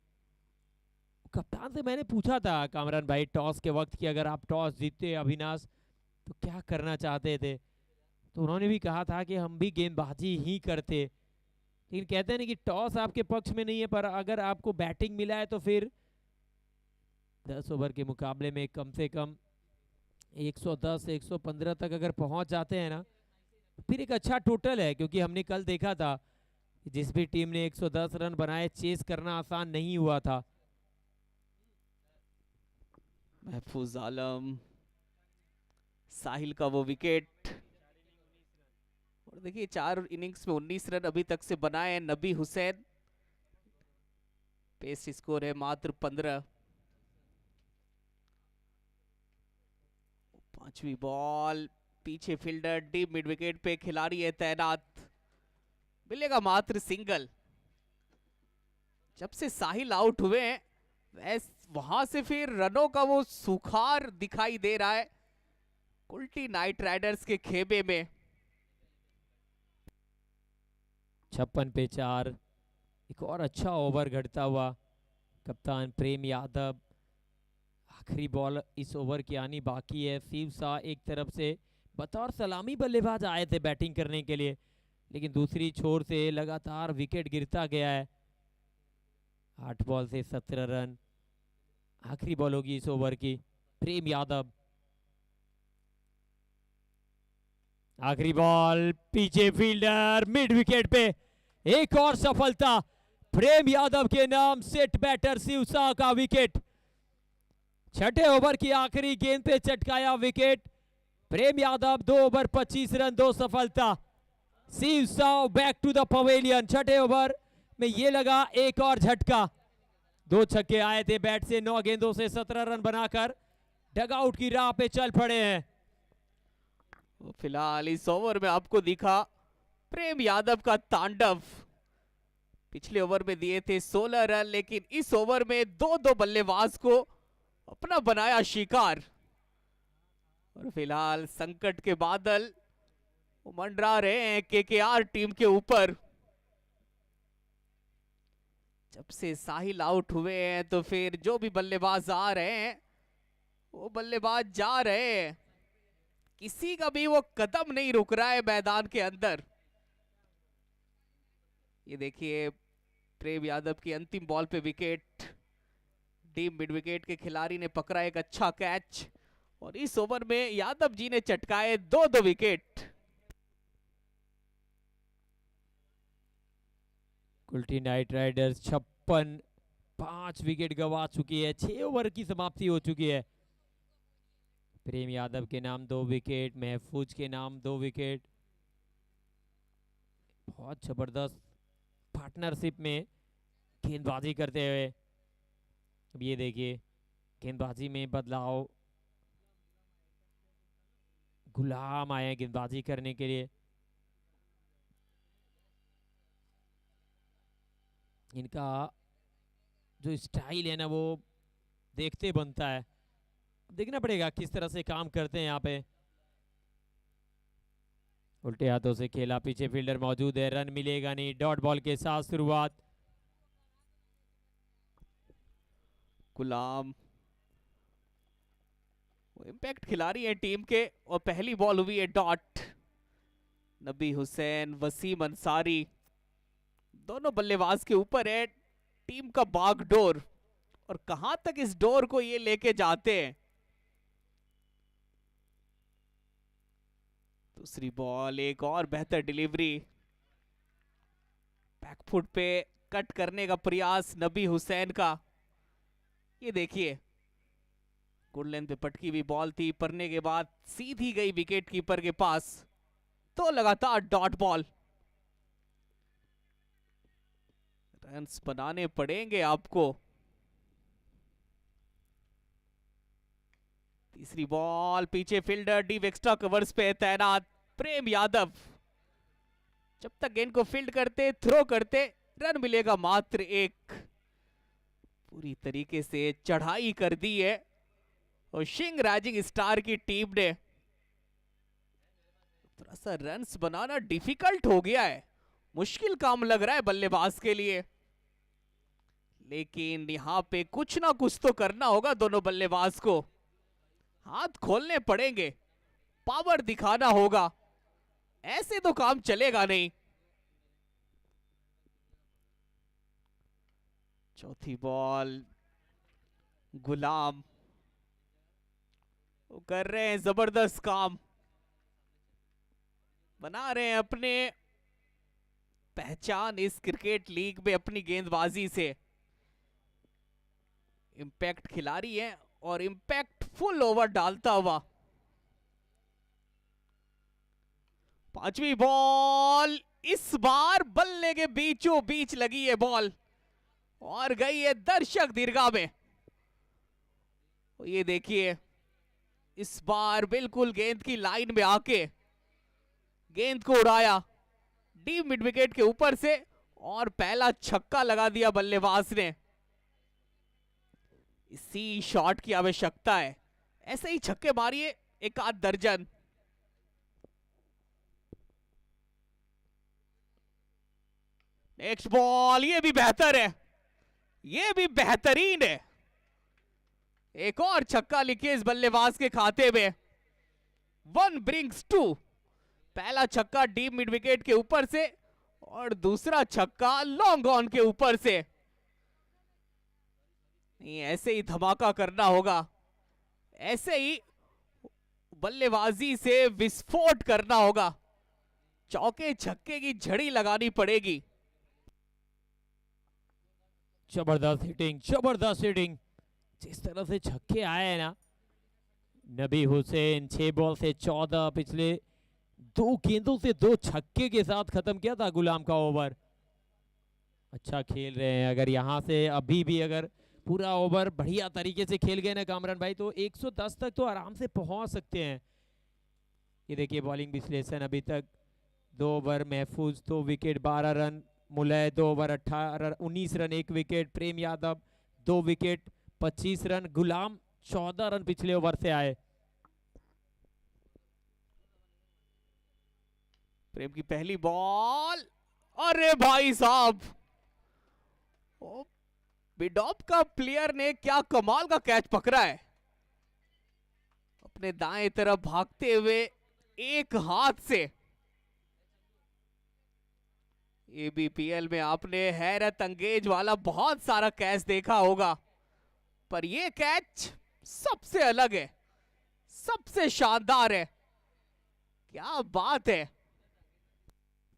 S2: कप्तान से मैंने पूछा था कामरान भाई टॉस के वक्त कि अगर आप टॉस जीतते अविनाश तो क्या करना चाहते थे, तो उन्होंने भी कहा था कि हम भी गेंदबाजी ही करते, लेकिन कहते हैं ना कि टॉस आपके पक्ष में नहीं है, पर अगर आपको बैटिंग मिला है तो फिर 10 ओवर के मुकाबले में कम से कम 110 115 तक अगर पहुंच जाते हैं ना, फिर एक अच्छा टोटल है। क्योंकि हमने कल देखा था कि जिस भी टीम ने 110 रन बनाए, चेस करना आसान नहीं हुआ था।
S1: महफूज आलम, साहिल का वो विकेट, और देखिए 4 इनिंग्स में 19 रन अभी तक से बनाए हैं नबी हुसैन। पेस स्कोर है मात्र 15। पांचवी बॉल, पीछे फील्डर डीप मिड विकेट पे खिलाड़ी है तैनात, मिलेगा मात्र सिंगल। जब से साहिल आउट हुए हैं वहां से फिर रनों का वो सुखार दिखाई दे रहा है कुल्टी नाइट राइडर्स के खेमे में।
S2: 56 पे 4, एक और अच्छा ओवर घटता हुआ। कप्तान प्रेम यादव, आखिरी बॉल इस ओवर की आनी बाकी है। शिव शाह एक तरफ से बतौर सलामी बल्लेबाज आए थे बैटिंग करने के लिए, लेकिन दूसरी छोर से लगातार विकेट गिरता गया है। 8 बॉल से 17 रन, आखिरी बॉल होगी इस ओवर की। प्रेम यादव, आखिरी बॉल, पीछे फील्डर मिड विकेट पे, एक और सफलता प्रेम यादव के नाम। सेट बैटर शिव शाह का विकेट, छठे ओवर की आखिरी गेंद पे चटकाया wicket Prem Yadav. 2 over 25 run, 2 सफलता। Shiv Shah back to the pavilion. छठे ओवर में ये लगा एक और झटका। 2 छक्के आए थे बैट से, 9 गेंदों से 17 रन बनाकर डगआउट की राह पे चल पड़े हैं।
S1: फिलहाल इस ओवर में आपको दिखा प्रेम यादव का तांडव। पिछले ओवर में दिए थे 16 रन, लेकिन इस ओवर में 2-2 बल्लेबाज को अपना बनाया शिकार। और फिलहाल संकट के बादल मंडरा रहे हैं केकेआर टीम के ऊपर। जब से साहिल आउट हुए हैं तो फिर जो भी बल्लेबाज आ रहे हैं वो बल्लेबाज जा रहे हैं, किसी का भी वो कदम नहीं रुक रहा है मैदान के अंदर। ये देखिए प्रेम यादव की अंतिम बॉल पे विकेट, डीप मिड विकेट के खिलाड़ी ने पकड़ा एक अच्छा कैच, और इस ओवर में यादव जी ने चटकाए 2-2 wicket.
S2: Kulti knight Riders 56, 5 wicket गंवा चुकी है। 6 ओवर की समाप्ति हो चुकी है। प्रेम यादव के नाम 2 विकेट, महफूज के नाम 2 विकेट। बहुत जबरदस्त पार्टनरशिप में गेंदबाजी करते हुए। अब ये देखिए गेंदबाजी में बदलाव, गुलाम आए हैं गेंदबाजी करने के लिए। इनका जो स्टाइल है ना वो देखते बनता है, देखना पड़ेगा किस तरह से काम करते हैं यहाँ पे। उल्टे हाथों से खेला, पीछे फील्डर मौजूद है, रन मिलेगा नहीं। डॉट बॉल के साथ शुरुआत।
S1: गुलाम इंपैक्ट खिलाड़ी है टीम के, और पहली बॉल हुई है डॉट। नबी हुसैन, वसीम अंसारी, दोनों बल्लेबाज के ऊपर है टीम का बागडोर, और कहां तक इस डोर को ये लेके जाते हैं। दूसरी बॉल, एक और बेहतर डिलीवरी, बैकफुट पे कट करने का प्रयास नबी हुसैन का। ये देखिए गुड लेंथ पे पटकी हुई बॉल थी, पड़ने के बाद सीधी गई विकेट कीपर के पास। तो लगातार डॉट बॉल, रन्स बनाने पड़ेंगे आपको। तीसरी बॉल, पीछे फील्डर डीप एक्स्ट्रा कवर्स पे तैनात प्रेम यादव। जब तक गेंद को फील्ड करते, थ्रो करते, रन मिलेगा मात्र एक। पूरी तरीके से चढ़ाई कर दी है और शिंग राइजिंग स्टार की टीम ने। थोड़ा सा रन्स बनाना डिफिकल्ट हो गया है, मुश्किल काम लग रहा है बल्लेबाज के लिए, लेकिन यहां पे कुछ ना कुछ तो करना होगा दोनों बल्लेबाज को। हाथ खोलने पड़ेंगे, पावर दिखाना होगा, ऐसे तो काम चलेगा नहीं। चौथी बॉल, गुलाम वो कर रहे हैं जबरदस्त काम, बना रहे हैं अपने पहचान इस क्रिकेट लीग में अपनी गेंदबाजी से। इंपैक्ट खिलाड़ी है और इंपैक्ट फुल ओवर डालता हुआ। पांचवी बॉल, इस बार बल्ले के बीचों बीच लगी है बॉल और गई है दर्शक दीर्घा में। ये देखिए, इस बार बिल्कुल गेंद की लाइन में आके गेंद को उड़ाया डीप मिड विकेट के ऊपर से और पहला छक्का लगा दिया बल्लेबाज ने। इसी शॉट की आवश्यकता है, ऐसे ही छक्के मारिए एक आध दर्जन। नेक्स्ट बॉल, ये भी बेहतर है, ये भी बेहतरीन है। एक और छक्का लिखिए इस बल्लेबाज के खाते में। 1 brings 2। पहला छक्का डीप मिड विकेट के ऊपर से और दूसरा छक्का लॉन्ग ऑन के ऊपर से। नहीं, ऐसे ही धमाका करना होगा, ऐसे ही बल्लेबाजी से विस्फोट करना होगा, चौके छक्के की झड़ी लगानी पड़ेगी।
S2: जबरदस्त हिटिंग, जबरदस्त हिटिंग। जिस तरह से छक्के आए हैं ना, नबी हुसैन 6 बॉल से 14, पिछले 2 गेंदों से 2 छक्के के साथ खत्म किया था गुलाम का ओवर। अच्छा खेल रहे हैं, अगर यहां से अभी भी अगर पूरा ओवर बढ़िया तरीके से खेल गए ना कामरान भाई, तो 110 तक तो आराम से पहुंच सकते हैं। ये देखिए बॉलिंग विश्लेषण, अभी तक 2 ओवर महफूज 2 विकेट 12 रन, मुलय 2 over 19 run 1 wicket, Prem Yadav 2 wicket 25 run, गुलाम 14 रन पिछले ओवर से आए।
S1: प्रेम की पहली बॉल, अरे भाई साहब, बिडॉप का प्लेयर ने क्या कमाल का कैच पकड़ा है। अपने दाएं तरफ भागते हुए एक हाथ से। एबीपीएल में आपने हैरत अंगेज वाला बहुत सारा कैच देखा होगा, पर यह कैच सबसे अलग है, सबसे शानदार है। क्या बात है।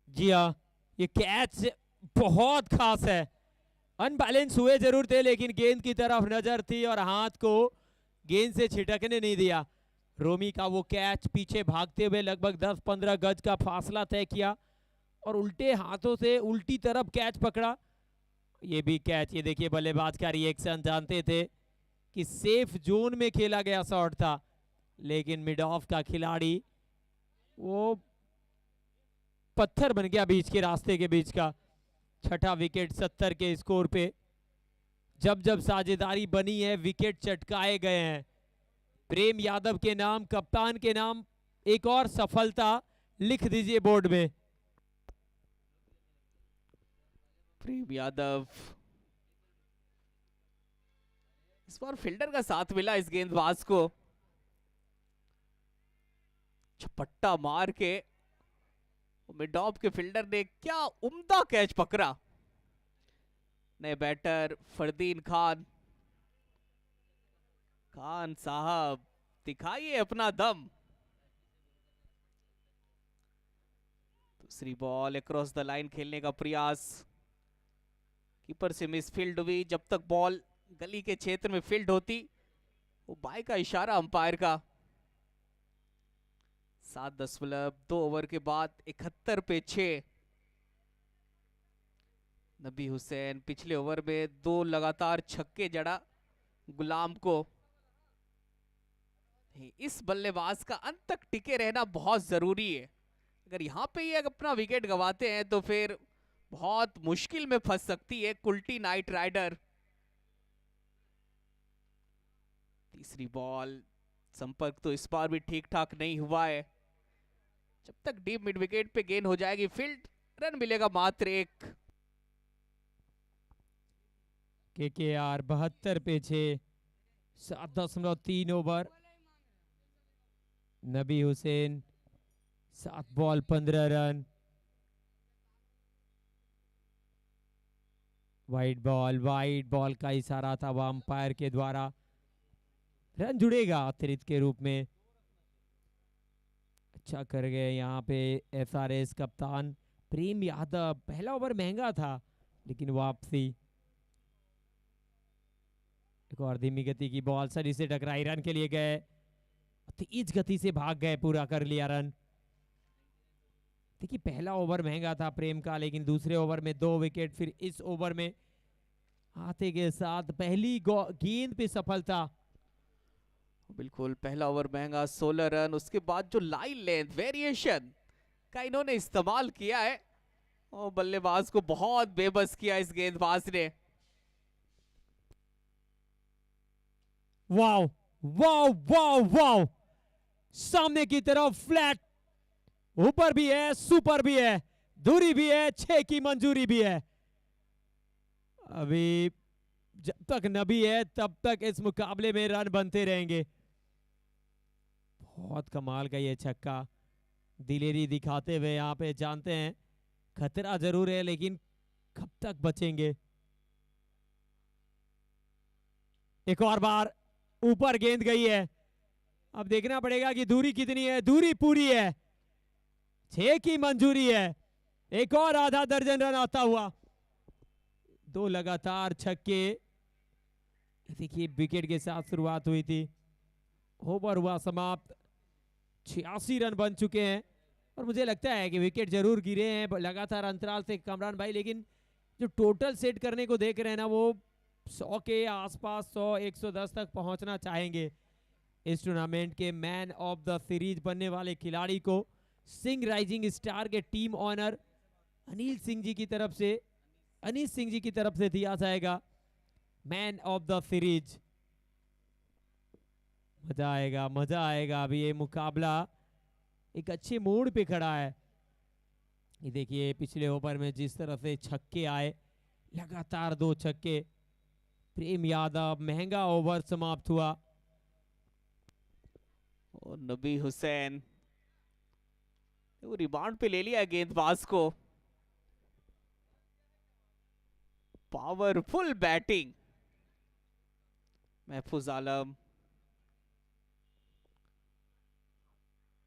S2: जी हाँ, ये कैच बहुत खास है। अनबैलेंस हुए जरूर थे, लेकिन गेंद की तरफ नजर थी और हाथ को गेंद से छिटकने नहीं दिया। रोमी का वो कैच पीछे भागते हुए लगभग 10-15 गज का फासला तय किया और उल्टे हाथों से उल्टी तरफ कैच पकड़ा। ये भी कैच, ये देखिए बल्लेबाज का रिएक्शन, जानते थे कि सेफ जोन में खेला गया शॉट था, लेकिन मिड ऑफ का खिलाड़ी वो पत्थर बन गया बीच के रास्ते के बीच का। छठा विकेट 70 के स्कोर पे। जब जब साझेदारी बनी है, विकेट चटकाए गए हैं। प्रेम यादव के नाम, कप्तान के नाम एक और सफलता लिख दीजिए बोर्ड में।
S1: प्रेम यादव, इस बार फील्डर का साथ मिला इस गेंदबाज को, झपट्टा मार के मिडॉप के फील्डर ने क्या उम्दा कैच पकड़ा। नए बैटर फरदीन खान, खान साहब दिखाइए अपना दम। दूसरी बॉल, अक्रॉस द लाइन खेलने का प्रयास, कीपर से मिसफील्ड हुई। जब तक बॉल गली के क्षेत्र में फील्ड होती, वो बाय का इशारा अंपायर का। 7.2 ओवर के बाद 71 पे 6। नबी हुसैन पिछले ओवर में 2 लगातार छक्के जड़ा गुलाम को। इस बल्लेबाज का अंत तक टिके रहना बहुत जरूरी है। अगर यहां पे ही अपना विकेट गवाते हैं तो फिर बहुत मुश्किल में फंस सकती है कुल्टी नाइट राइडर। तीसरी बॉल, संपर्क तो इस बार भी ठीक ठाक नहीं हुआ है। जब तक डीप मिड विकेट पे गेंद हो जाएगी फील्ड, रन मिलेगा मात्र एक।
S2: केकेआर 72 पे 6, 7.3 ओवर। नबी Hussain 7 ball 15 run. Wide ball का इशारा था वह अंपायर के द्वारा। रन जुड़ेगा अतिरिक्त के रूप में। अच्छा कर गए यहाँ पे एसआरएस कप्तान प्रेम यादव। पहला ओवर महंगा था लेकिन वापसी। एक और धीमी गति की बॉल सर इसे टकराई, रन के लिए गए, तेज गति से भाग गए, पूरा कर लिया रन। देखिए पहला ओवर महंगा था प्रेम का, लेकिन दूसरे ओवर में 2 विकेट, फिर इस ओवर में आते के साथ पहली गेंद पे सफलता।
S1: बिल्कुल पहला ओवर महंगा, 16 रन। उसके बाद जो लाइन लेंथ वेरिएशन का इन्होंने इस्तेमाल किया है, और बल्लेबाज को बहुत बेबस किया इस गेंदबाज ने।
S2: वाव वाव वाव वाव, सामने की तरफ फ्लैट, ऊपर भी है, सुपर भी है, दूरी भी है, 6 की मंजूरी भी है। अभी जब तक नबी है तब तक इस मुकाबले में रन बनते रहेंगे। बहुत कमाल का ये छक्का, दिलेरी दिखाते हुए यहाँ पे जानते हैं खतरा जरूर है लेकिन कब तक बचेंगे। एक और बार ऊपर गेंद गई है, अब देखना पड़ेगा कि दूरी कितनी है। दूरी पूरी है, 6 की मंजूरी है। एक और आधा दर्जन रन आता हुआ, 2 लगातार छक्के। देखिए विकेट के साथ शुरुआत हुई थी, ओवर हुआ समाप्त, 86 रन बन चुके हैं। और मुझे लगता है कि विकेट जरूर गिरे हैं लगातार अंतराल से कमरान भाई, लेकिन जो टोटल सेट करने को देख रहे हैं ना, वो 100 के आसपास, 100 110 तक पहुंचना चाहेंगे। इस टूर्नामेंट के मैन ऑफ द सीरीज बनने वाले खिलाड़ी को सिंह राइजिंग स्टार के टीम ऑनर अनिल सिंह जी की तरफ से, अनीस सिंह जी की तरफ से दिया जाएगा मैन ऑफ द सीरीज। मजा आएगा, मजा आएगा। अभी ये मुकाबला एक अच्छे मोड़ पे खड़ा है। ये देखिए पिछले ओवर में जिस तरह से छक्के आए, लगातार 2 छक्के। प्रेम यादव, महंगा ओवर समाप्त हुआ।
S1: और नबी हुसैन, वो रिबाउंड पे ले लिया गेंदबाज को। पावरफुल बैटिंग महफूज आलम।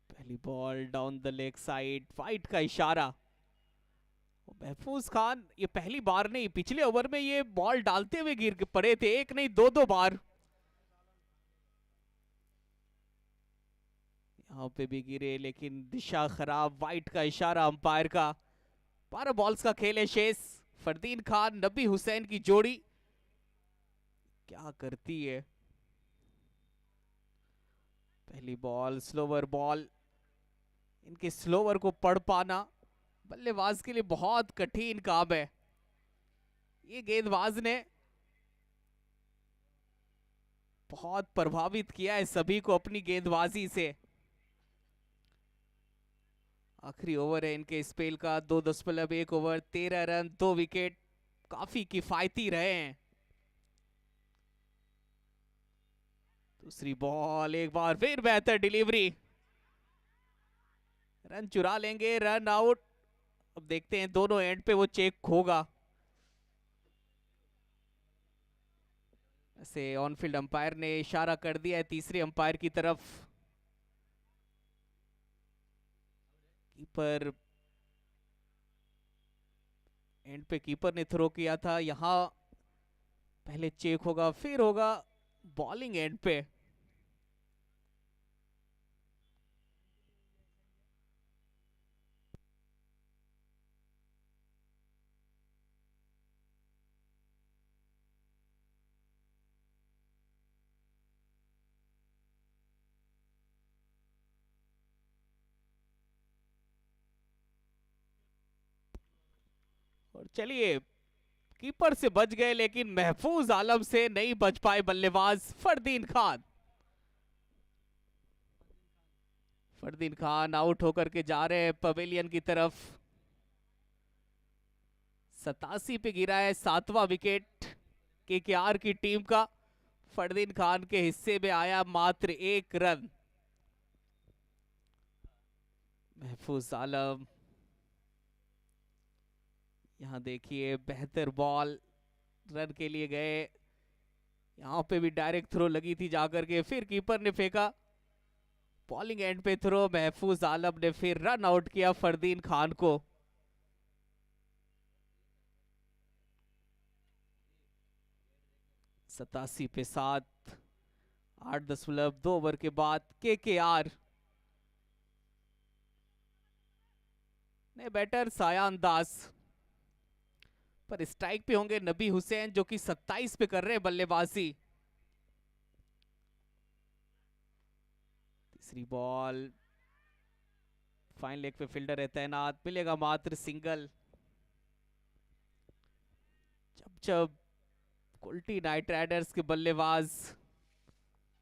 S1: पहली ball down the leg side, white का इशारा। महफूज खान ये पहली बार नहीं, पिछले ओवर में ये बॉल डालते हुए गिर के पड़े थे, एक नहीं 2 बार। यहाँ पे भी गिरे लेकिन दिशा खराब, वाइट का इशारा अंपायर का। 12 बॉल्स का खेल है शेष। फरदीन खान नबी हुसैन की जोड़ी क्या करती है। पहली बॉल स्लोवर बॉल, इनके स्लोवर को पढ़ पाना बल्लेबाज के लिए बहुत कठिन काम है। ये गेंदबाज ने बहुत प्रभावित किया है सभी को अपनी गेंदबाजी से। आखिरी ओवर है इनके स्पेल का, 2.1 ओवर, 13 रन, 2 विकेट, काफी किफायती रहे हैं। दूसरी बॉल, एक बार फिर बेहतर डिलीवरी, रन चुरा लेंगे, रन आउट। अब देखते हैं दोनों एंड पे वो चेक होगा। ऐसे ऑन फील्ड अंपायर ने इशारा कर दिया है तीसरे अंपायर की तरफ। कीपर, एंड पे कीपर ने थ्रो किया था, यहां पहले चेक होगा फिर होगा बॉलिंग एंड पे। चलिए, कीपर से बच गए लेकिन महफूज आलम से नहीं बच पाए बल्लेबाज फरदीन खान। फरदीन खान आउट होकर के जा रहे हैं पवेलियन की तरफ। 87 पे गिरा है 7वां विकेट केकेआर की टीम का। फरदीन खान के हिस्से में आया मात्र 1 रन। महफूज आलम, यहां देखिए बेहतर बॉल रन के लिए गए। यहां पे भी डायरेक्ट थ्रो लगी थी जाकर के, फिर कीपर ने फेंका। बॉलिंग एंड पे थ्रो, महफूज आलम ने फिर रन आउट किया फरदीन खान को। 87 पे 7, 8.2 ओवर के बाद केकेआर ने बैटर सायान दास पर स्ट्राइक पे होंगे नबी हुसैन जो कि 27 पे कर रहे हैं बल्लेबाजी। तीसरी बॉल, फाइन लेग पे फील्डर है तैनात, मिलेगा मात्र सिंगल। जब जब कुल्टी नाइट राइडर्स के बल्लेबाज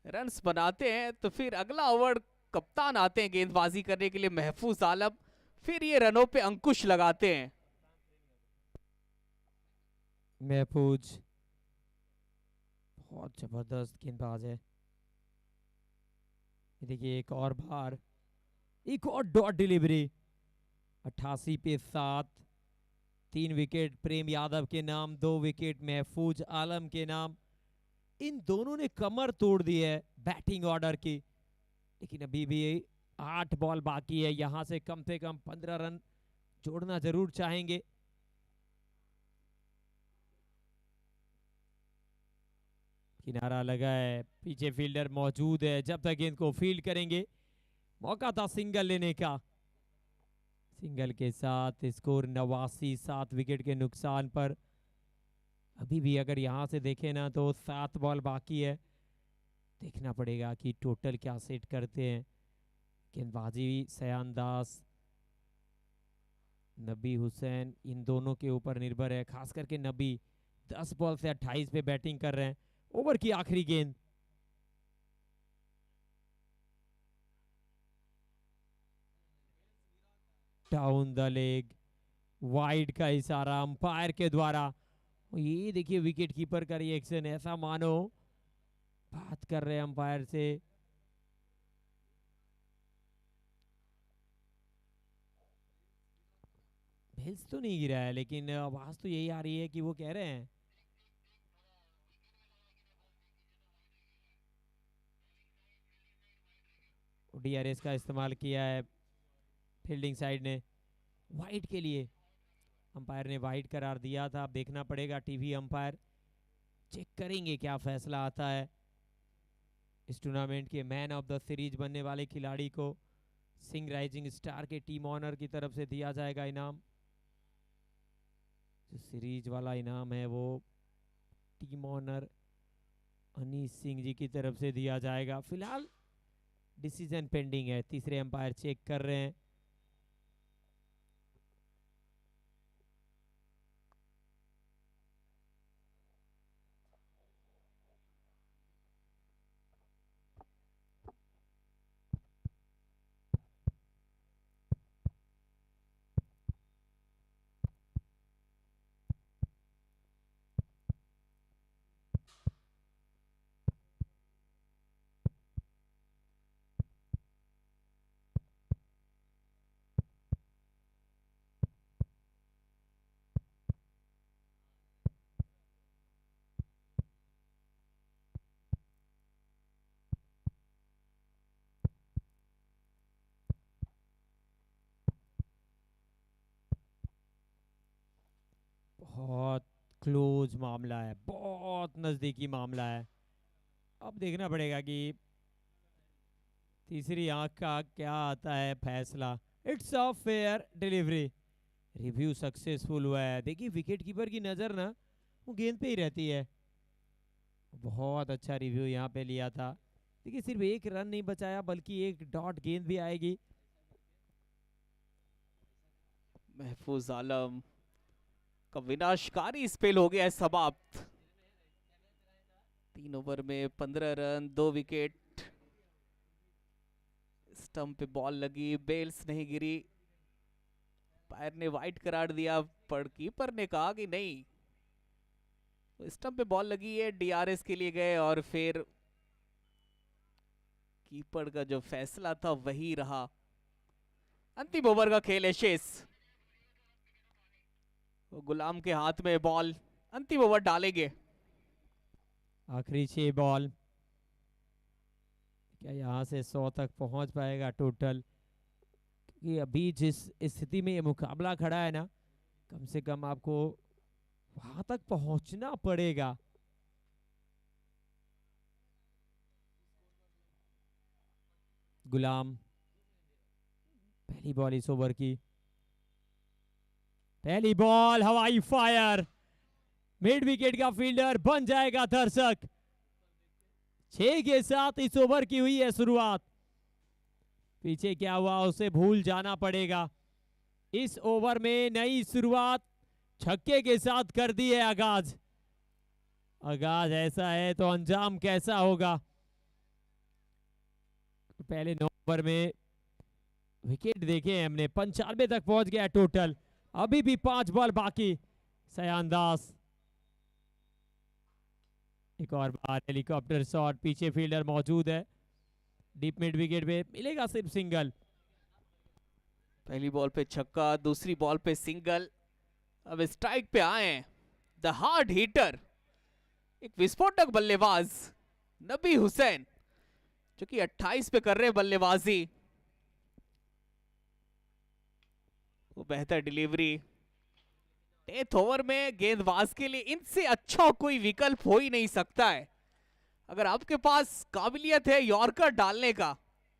S1: रन्स बनाते हैं तो फिर अगला ओवर कप्तान आते हैं गेंदबाजी करने के लिए महफूज आलम, फिर ये रनों पे अंकुश लगाते हैं।
S2: महफूज बहुत जबरदस्त गेंदबाज है। ये देखिए एक और बार, एक और डॉट डिलीवरी। 88 पे 7, 3 विकेट प्रेम यादव के नाम, 2 विकेट महफूज आलम के नाम। इन दोनों ने कमर तोड़ दी है बैटिंग ऑर्डर की, लेकिन अभी भी 8 बॉल बाकी है। यहां से कम 15 रन जोड़ना जरूर चाहेंगे। किनारा लगा है, पीछे फील्डर मौजूद है, जब तक गेंद को फील्ड करेंगे। मौका था सिंगल लेने का। सिंगल के साथ स्कोर 89, 7 विकेट के नुकसान पर। अभी भी अगर यहां से देखें ना तो 7 बॉल बाकी है। देखना पड़ेगा कि टोटल क्या सेट करते हैं। गेंदबाजी सयान दास, नबी हुसैन, इन दोनों के ऊपर निर्भर है। खास करके नबी 10 बॉल से 28 पे बैटिंग कर रहे हैं। ओवर की आखिरी गेंद, डाउन द लेग, वाइड का इशारा अंपायर के द्वारा। ये देखिए विकेट कीपर का रिएक्शन, ऐसा मानो बात कर रहे हैं अंपायर से। भेल्स तो नहीं गिरा है, लेकिन आवाज तो यही आ रही है कि वो कह रहे हैं डीआरएस का इस्तेमाल किया है फील्डिंग साइड ने वाइड के लिए। अंपायर ने वाइड करार दिया था। अब देखना पड़ेगा, टीवी अंपायर चेक करेंगे क्या फैसला आता है। इस टूर्नामेंट के मैन ऑफ द सीरीज बनने वाले खिलाड़ी को सिंह राइजिंग स्टार के टीम ऑनर की तरफ से दिया जाएगा इनाम। जो सीरीज वाला इनाम है वो टीम ऑनर अनीस सिंह जी की तरफ से दिया जाएगा। फिलहाल डिसीजन पेंडिंग है, तीसरे अंपायर चेक कर रहे हैं। बहुत क्लोज मामला है, बहुत नजदीकी मामला है। अब देखना पड़ेगा कि तीसरी आंख का क्या आता है फैसला। It's a fair delivery, review successful हुआ है। देखिए विकेट कीपर की नजर ना वो गेंद पे ही रहती है। बहुत अच्छा रिव्यू यहाँ पे लिया था। देखिए सिर्फ एक रन नहीं बचाया, बल्कि एक डॉट गेंद भी आएगी।
S1: महफूज आलम का विनाशकारी स्पेल हो गया है समाप्त। 3 ओवर में 15 रन, 2 विकेट। स्टंप पे बॉल लगी, बेल्स नहीं गिरी, पैर ने वाइट करार दिया, पर कीपर ने कहा कि नहीं। तो स्टंप पे बॉल लगी है, डीआरएस के लिए गए और फिर कीपर का जो फैसला था वही रहा। अंतिम ओवर का खेल है शेष। गुलाम के हाथ में बॉल, अंतिम ओवर डालेंगे।
S2: आखिरी 6 बॉल, क्या यहाँ से 100 तक पहुंच पाएगा टोटल? क्योंकि अभी जिस स्थिति में ये मुकाबला खड़ा है ना, कम से कम आपको वहां तक पहुंचना पड़ेगा। गुलाम, पहली बॉल इस ओवर की, पहली बॉल, हवाई फायर, मिड विकेट का फील्डर बन जाएगा दर्शक। 6 के साथ इस ओवर की हुई है शुरुआत। पीछे क्या हुआ उसे भूल जाना पड़ेगा। इस ओवर में नई शुरुआत छक्के के साथ कर दी है आगाज। आगाज ऐसा है तो अंजाम कैसा होगा? पहले 9 ओवर में विकेट देखे हैं हमने, 95 तक पहुंच गया टोटल। अभी भी 5 बॉल बाकी। सयान दास, एक और बार हेलीकॉप्टर शॉट, पीछे फील्डर मौजूद है। डीप मिड विकेट पे मिलेगा सिर्फ सिंगल।
S1: पहली बॉल पे छक्का, दूसरी बॉल पे सिंगल। अब स्ट्राइक पे आए द हार्ड हिटर, एक विस्फोटक बल्लेबाज नबी हुसैन, जो कि 28 पे कर रहे बल्लेबाजी। वो बेहतर डिलीवरी। डेथ ओवर में गेंदबाज के लिए इनसे अच्छा कोई विकल्प हो ही नहीं सकता है। अगर आपके पास काबिलियत है यॉर्कर डालने का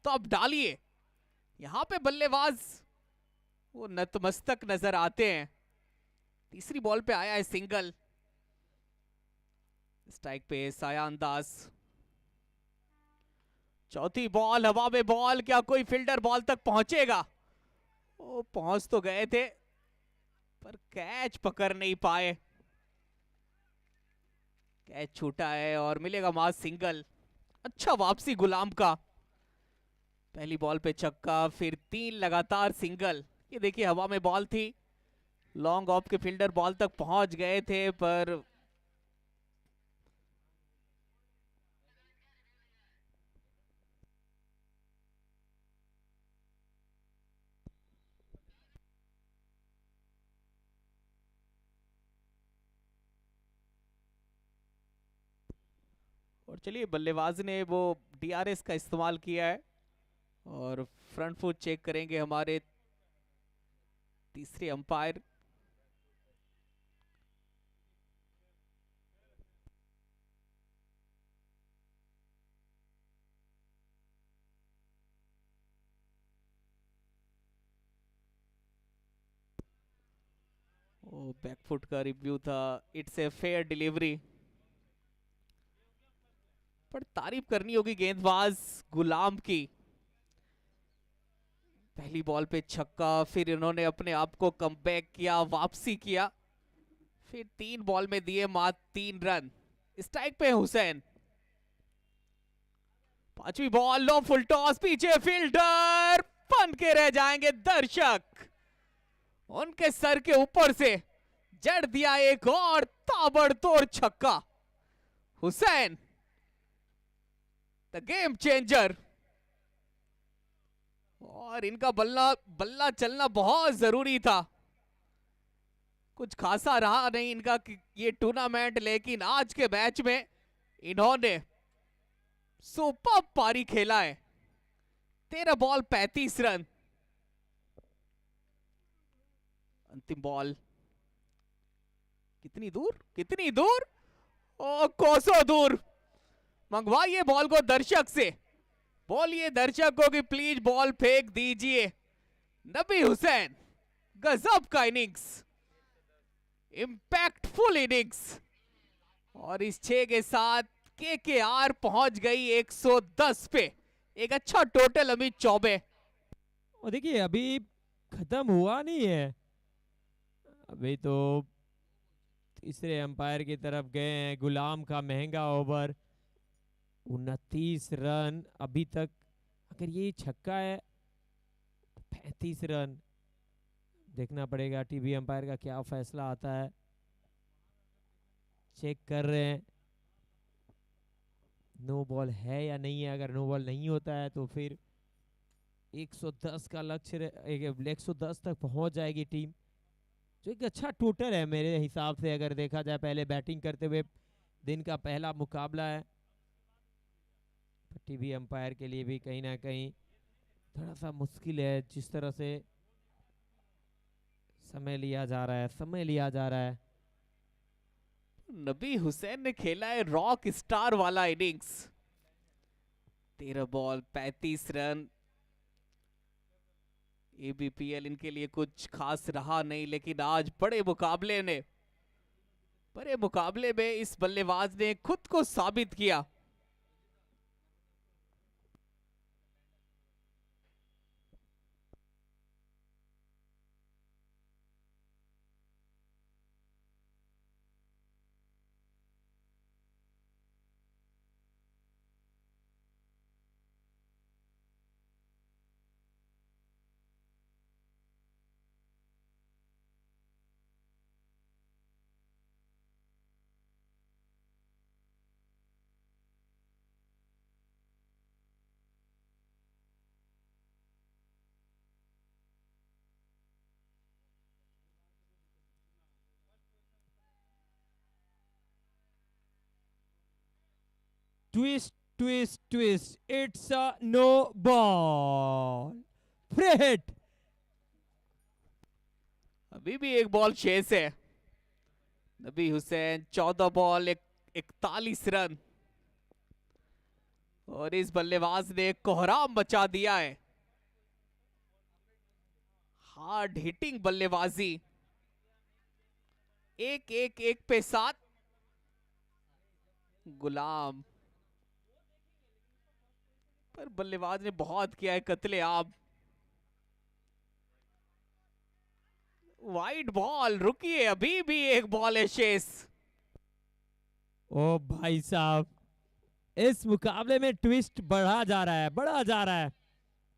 S1: तो आप डालिए। यहां पे बल्लेबाज वो नतमस्तक नजर आते हैं। तीसरी बॉल पे आया है सिंगल। स्ट्राइक पे सयान दास। चौथी बॉल, हवा में बॉल, क्या कोई फील्डर बॉल तक पहुंचेगा? वो पहुंच तो गए थे पर कैच पकड़ नहीं पाए। कैच छूटा है और मिलेगा मास सिंगल। अच्छा वापसी गुलाम का। पहली बॉल पे छक्का, फिर 3 लगातार सिंगल। ये देखिए हवा में बॉल थी, लॉन्ग ऑफ के फील्डर बॉल तक पहुंच गए थे पर और चलिए बल्लेबाज ने वो डीआरएस का इस्तेमाल किया है और फ्रंट फुट चेक करेंगे हमारे तीसरे अंपायर। ओ बैकफुट का रिव्यू था, इट्स ए फेयर डिलीवरी। पर तारीफ करनी होगी गेंदबाज गुलाम की। पहली बॉल पे छक्का, फिर इन्होंने अपने आप को कमबैक किया, वापसी किया, फिर 3 बॉल में दिए मात्र 3 रन। स्ट्राइक पे हुसैन। पांचवी बॉल, लो फुल टॉस, पीछे फील्डर, बन के रह जाएंगे दर्शक। उनके सर के ऊपर से जड़ दिया एक और ताबड़तोड़ छक्का। Hussain the game changer. और इनका बल्ला बल्ला चलना बहुत जरूरी था। कुछ खासा रहा नहीं इनका ये टूर्नामेंट, लेकिन आज के मैच में इन्होंने सुपर पारी खेला है। 13 बॉल 35 रन। अंतिम बॉल, कितनी दूर, कितनी दूर, ओ कोसों दूर। मंगवाइए बॉल को दर्शक से, बोलिए दर्शक को कि प्लीज बॉल फेंक दीजिए। नबी हुसैन, गजब का इनिंग्स, इंपैक्टफुल इनिंग्स। और इस 6 के साथ केकेआर पहुंच गई 110 पे। एक अच्छा टोटल अमित चौबे।
S2: और देखिए अभी खत्म हुआ नहीं है, अभी तो तीसरे अंपायर की तरफ गए हैं। गुलाम का महंगा ओवर, 29 रन अभी तक। अगर ये छक्का है तो 35 रन। देखना पड़ेगा टीवी अंपायर का क्या फैसला आता है। चेक कर रहे हैं नो बॉल है या नहीं है। अगर नो बॉल नहीं होता है तो फिर 110 का लक्ष्य, 110 तक पहुंच जाएगी टीम, जो एक अच्छा टोटल है मेरे हिसाब से। अगर देखा जाए पहले बैटिंग करते हुए दिन का पहला मुकाबला है, टीवी अंपायर के लिए भी कहीं ना कहीं थोड़ा सा मुश्किल है। जिस तरह से समय लिया जा रहा है।
S1: नबी हुसैन ने खेला है रॉक स्टार वाला इनिंग्स। 13 ball 35 run. एबीपीएल इनके लिए कुछ खास रहा नहीं, लेकिन आज बड़े मुकाबले में इस बल्लेबाज ने खुद को साबित किया।
S2: Twist twist twist, it's a no ball. Free hit.
S1: अभी भी एक बॉल शेष है। नबी हुसैन 14 बॉल 41 रन, और इस बल्लेबाज ने कोहराम मचा दिया है। हार्ड हिटिंग बल्लेबाजी, एक पे 7। गुलाम पर बल्लेबाज ने बहुत किया है कत्ले आम। वाइड बॉल, रुकिए अभी भी एक बॉल है शेष।
S2: ओ भाई साहब, इस मुकाबले में ट्विस्ट बढ़ा जा रहा है।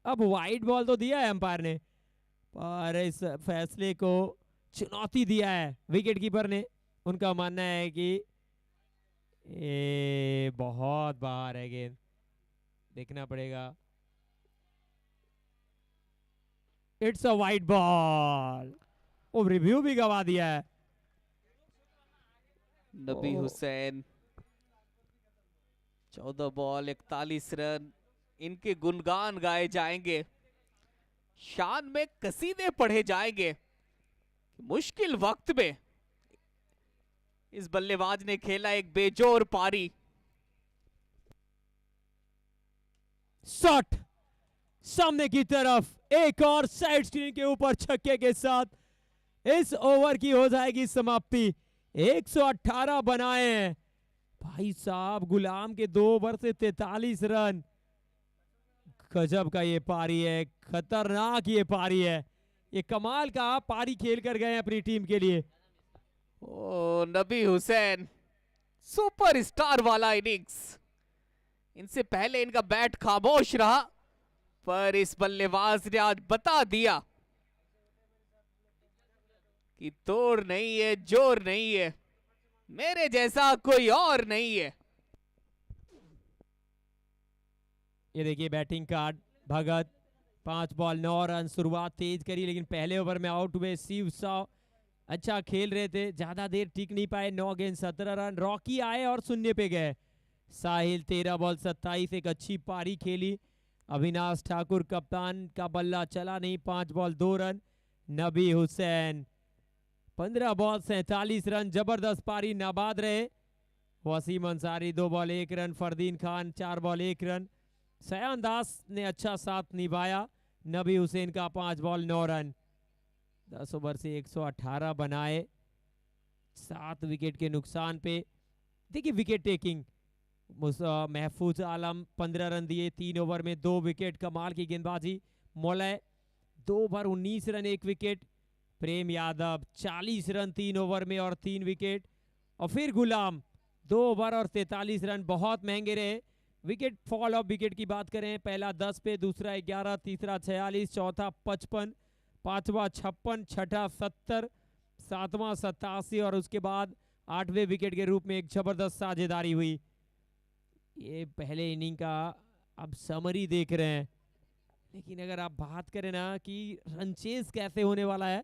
S2: अब वाइड बॉल तो दिया है अंपायर ने, पर इस फैसले को चुनौती दिया है विकेट कीपर ने। उनका मानना है कि ये बहुत बाहर है गेंद, देखना पड़ेगा। It's a wide ball. वो रिव्यू भी गवा दिया है।
S1: नबी हुसैन 14 बॉल 41 रन, इनके गुणगान गाए जाएंगे, शान में कसीदे पढ़े जाएंगे। मुश्किल वक्त में इस बल्लेबाज ने खेला एक बेजोर पारी।
S2: शॉट सामने की तरफ, एक और साइड स्क्रीन के ऊपर छक्के के साथ इस ओवर की हो जाएगी समाप्ति। 118 बनाए हैं भाई साहब। गुलाम के 2 ओवर से 43 रन। गजब का ये पारी है, खतरनाक ये पारी है। ये कमाल का पारी खेल कर गए अपनी टीम के लिए।
S1: ओ नबी हुसैन, सुपरस्टार वाला इनिंग्स। इनसे पहले इनका बैट खामोश रहा, पर इस बल्लेबाज ने आज बता दिया कि तोड़ नहीं है, जोर नहीं है, मेरे जैसा कोई और नहीं है।
S2: ये देखिए बैटिंग कार्ड, भगत 5 बॉल 9 रन। शुरुआत तेज करी, लेकिन पहले ओवर में आउट हुए। शिव साव अच्छा खेल रहे थे, ज्यादा देर टिक नहीं पाए। 9 गेंद 17 रन। रॉकी आए और शून्य पे गए। साहिल 13 बॉल 27, एक अच्छी पारी खेली। अविनाश ठाकुर कप्तान का बल्ला चला नहीं, 5 बॉल 2 रन। नबी हुसैन 15 बॉल 47 रन, जबरदस्त पारी, नाबाद रहे। Wasim Ansari 2 ball 1 run. Fardeen Khan 4 ball 1 run. Sayan Das ने अच्छा साथ निभाया। नबी हुसैन का 5 बॉल 9 रन। 10 ओवर से 118 बनाए, 7 विकेट के नुकसान पे। देखिए विकेट टेकिंग, महफूज आलम 15 रन दिए 3 ओवर में, 2 विकेट। कमाल की गेंदबाजी। मौलय 2 over 19 run 1 wicket. Prem Yadav 40 run 3 over में और 3 विकेट। और फिर गुलाम 2 ओवर और 43 रन, बहुत महंगे रहे। विकेट फॉल ऑफ विकेट की बात करें, पहला 10 पे, दूसरा 11, तीसरा 46, चौथा 55, पांचवा 56, छठा 70, सातवां 87 और उसके बाद 8वें विकेट के रूप में एक जबरदस्त साझेदारी हुई। ये पहले इनिंग का अब समरी देख रहे हैं, लेकिन अगर आप बात करें ना कि रन चेस कैसे होने वाला है,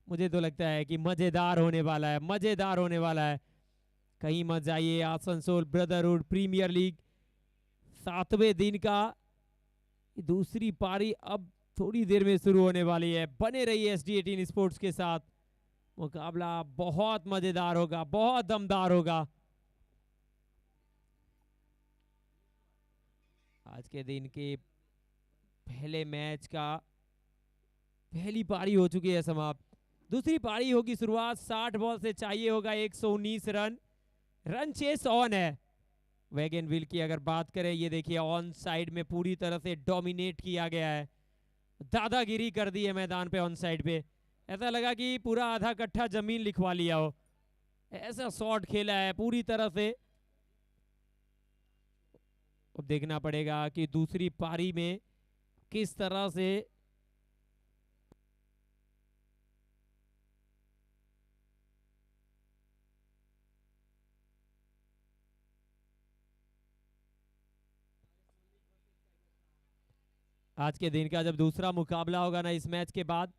S2: मुझे तो लगता है कि मजेदार होने वाला है, मजेदार होने वाला है। कहीं मत जाइए, आसनसोल ब्रदरहुड प्रीमियर लीग 7वें दिन का दूसरी पारी अब थोड़ी देर में शुरू होने वाली है। बने रहिए SD18 स्पोर्ट्स के साथ, मुकाबला बहुत मजेदार होगा, बहुत दमदार होगा। आज के दिन के पहले मैच का पहली पारी हो चुकी है समाप्त। दूसरी पारी होगी शुरुआत, 60 बॉल से चाहिए होगा 119 रन। रन चेस ऑन है। वैगन व्हील की अगर बात करें, ये देखिए ऑन साइड में पूरी तरह से डोमिनेट किया गया है, दादागिरी कर दी है मैदान पे। ऑन साइड पे ऐसा लगा कि पूरा आधा कट्ठा जमीन लिखवा लिया हो, ऐसा शॉट खेला है पूरी तरह से। अब देखना पड़ेगा कि दूसरी पारी में किस तरह से आज के दिन का जब दूसरा मुकाबला होगा ना, इस मैच के बाद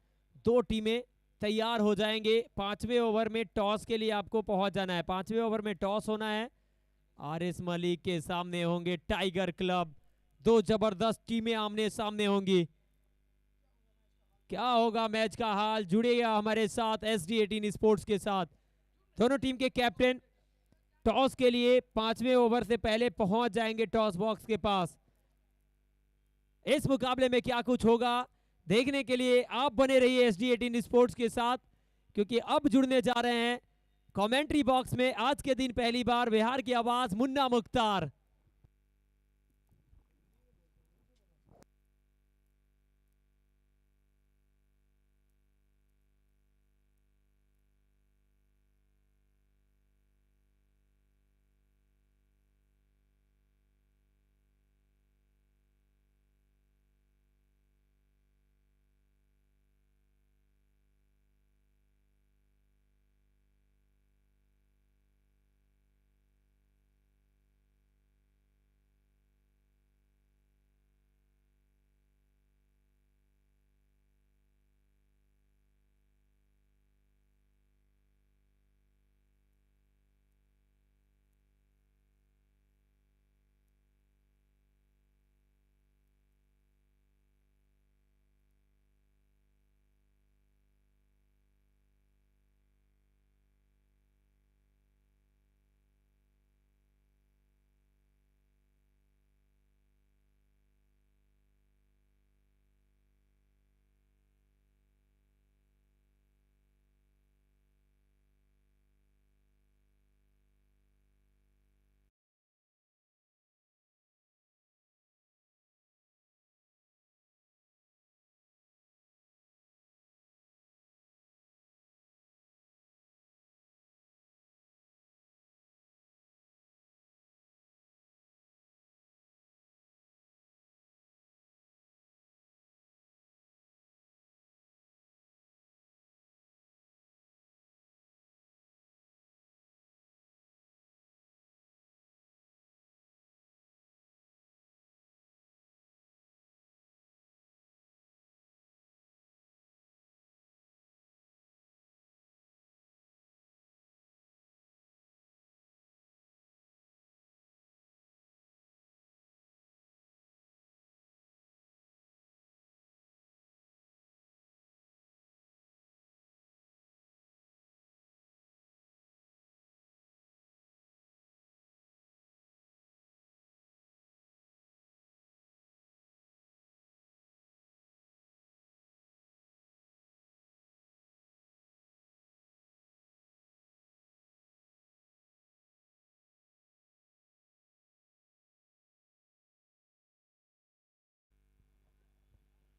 S2: दो टीमें तैयार हो जाएंगे। 5वें ओवर में टॉस के लिए आपको पहुंच जाना है, 5वें ओवर में टॉस होना है। RS मलिक के सामने होंगे टाइगर क्लब। दो जबरदस्त टीमें आमने सामने होंगी। क्या होगा मैच का हाल, जुड़ेगा हमारे साथ SD18 स्पोर्ट्स के साथ। दोनों टीम के कैप्टन टॉस के लिए 5वें ओवर से पहले पहुंच जाएंगे टॉस बॉक्स के पास। इस मुकाबले में क्या कुछ होगा देखने के लिए आप बने रहिए SD18 स्पोर्ट्स के साथ, क्योंकि अब जुड़ने जा रहे हैं कमेंट्री बॉक्स में आज के दिन पहली बार बिहार की आवाज Munna Mukhtar.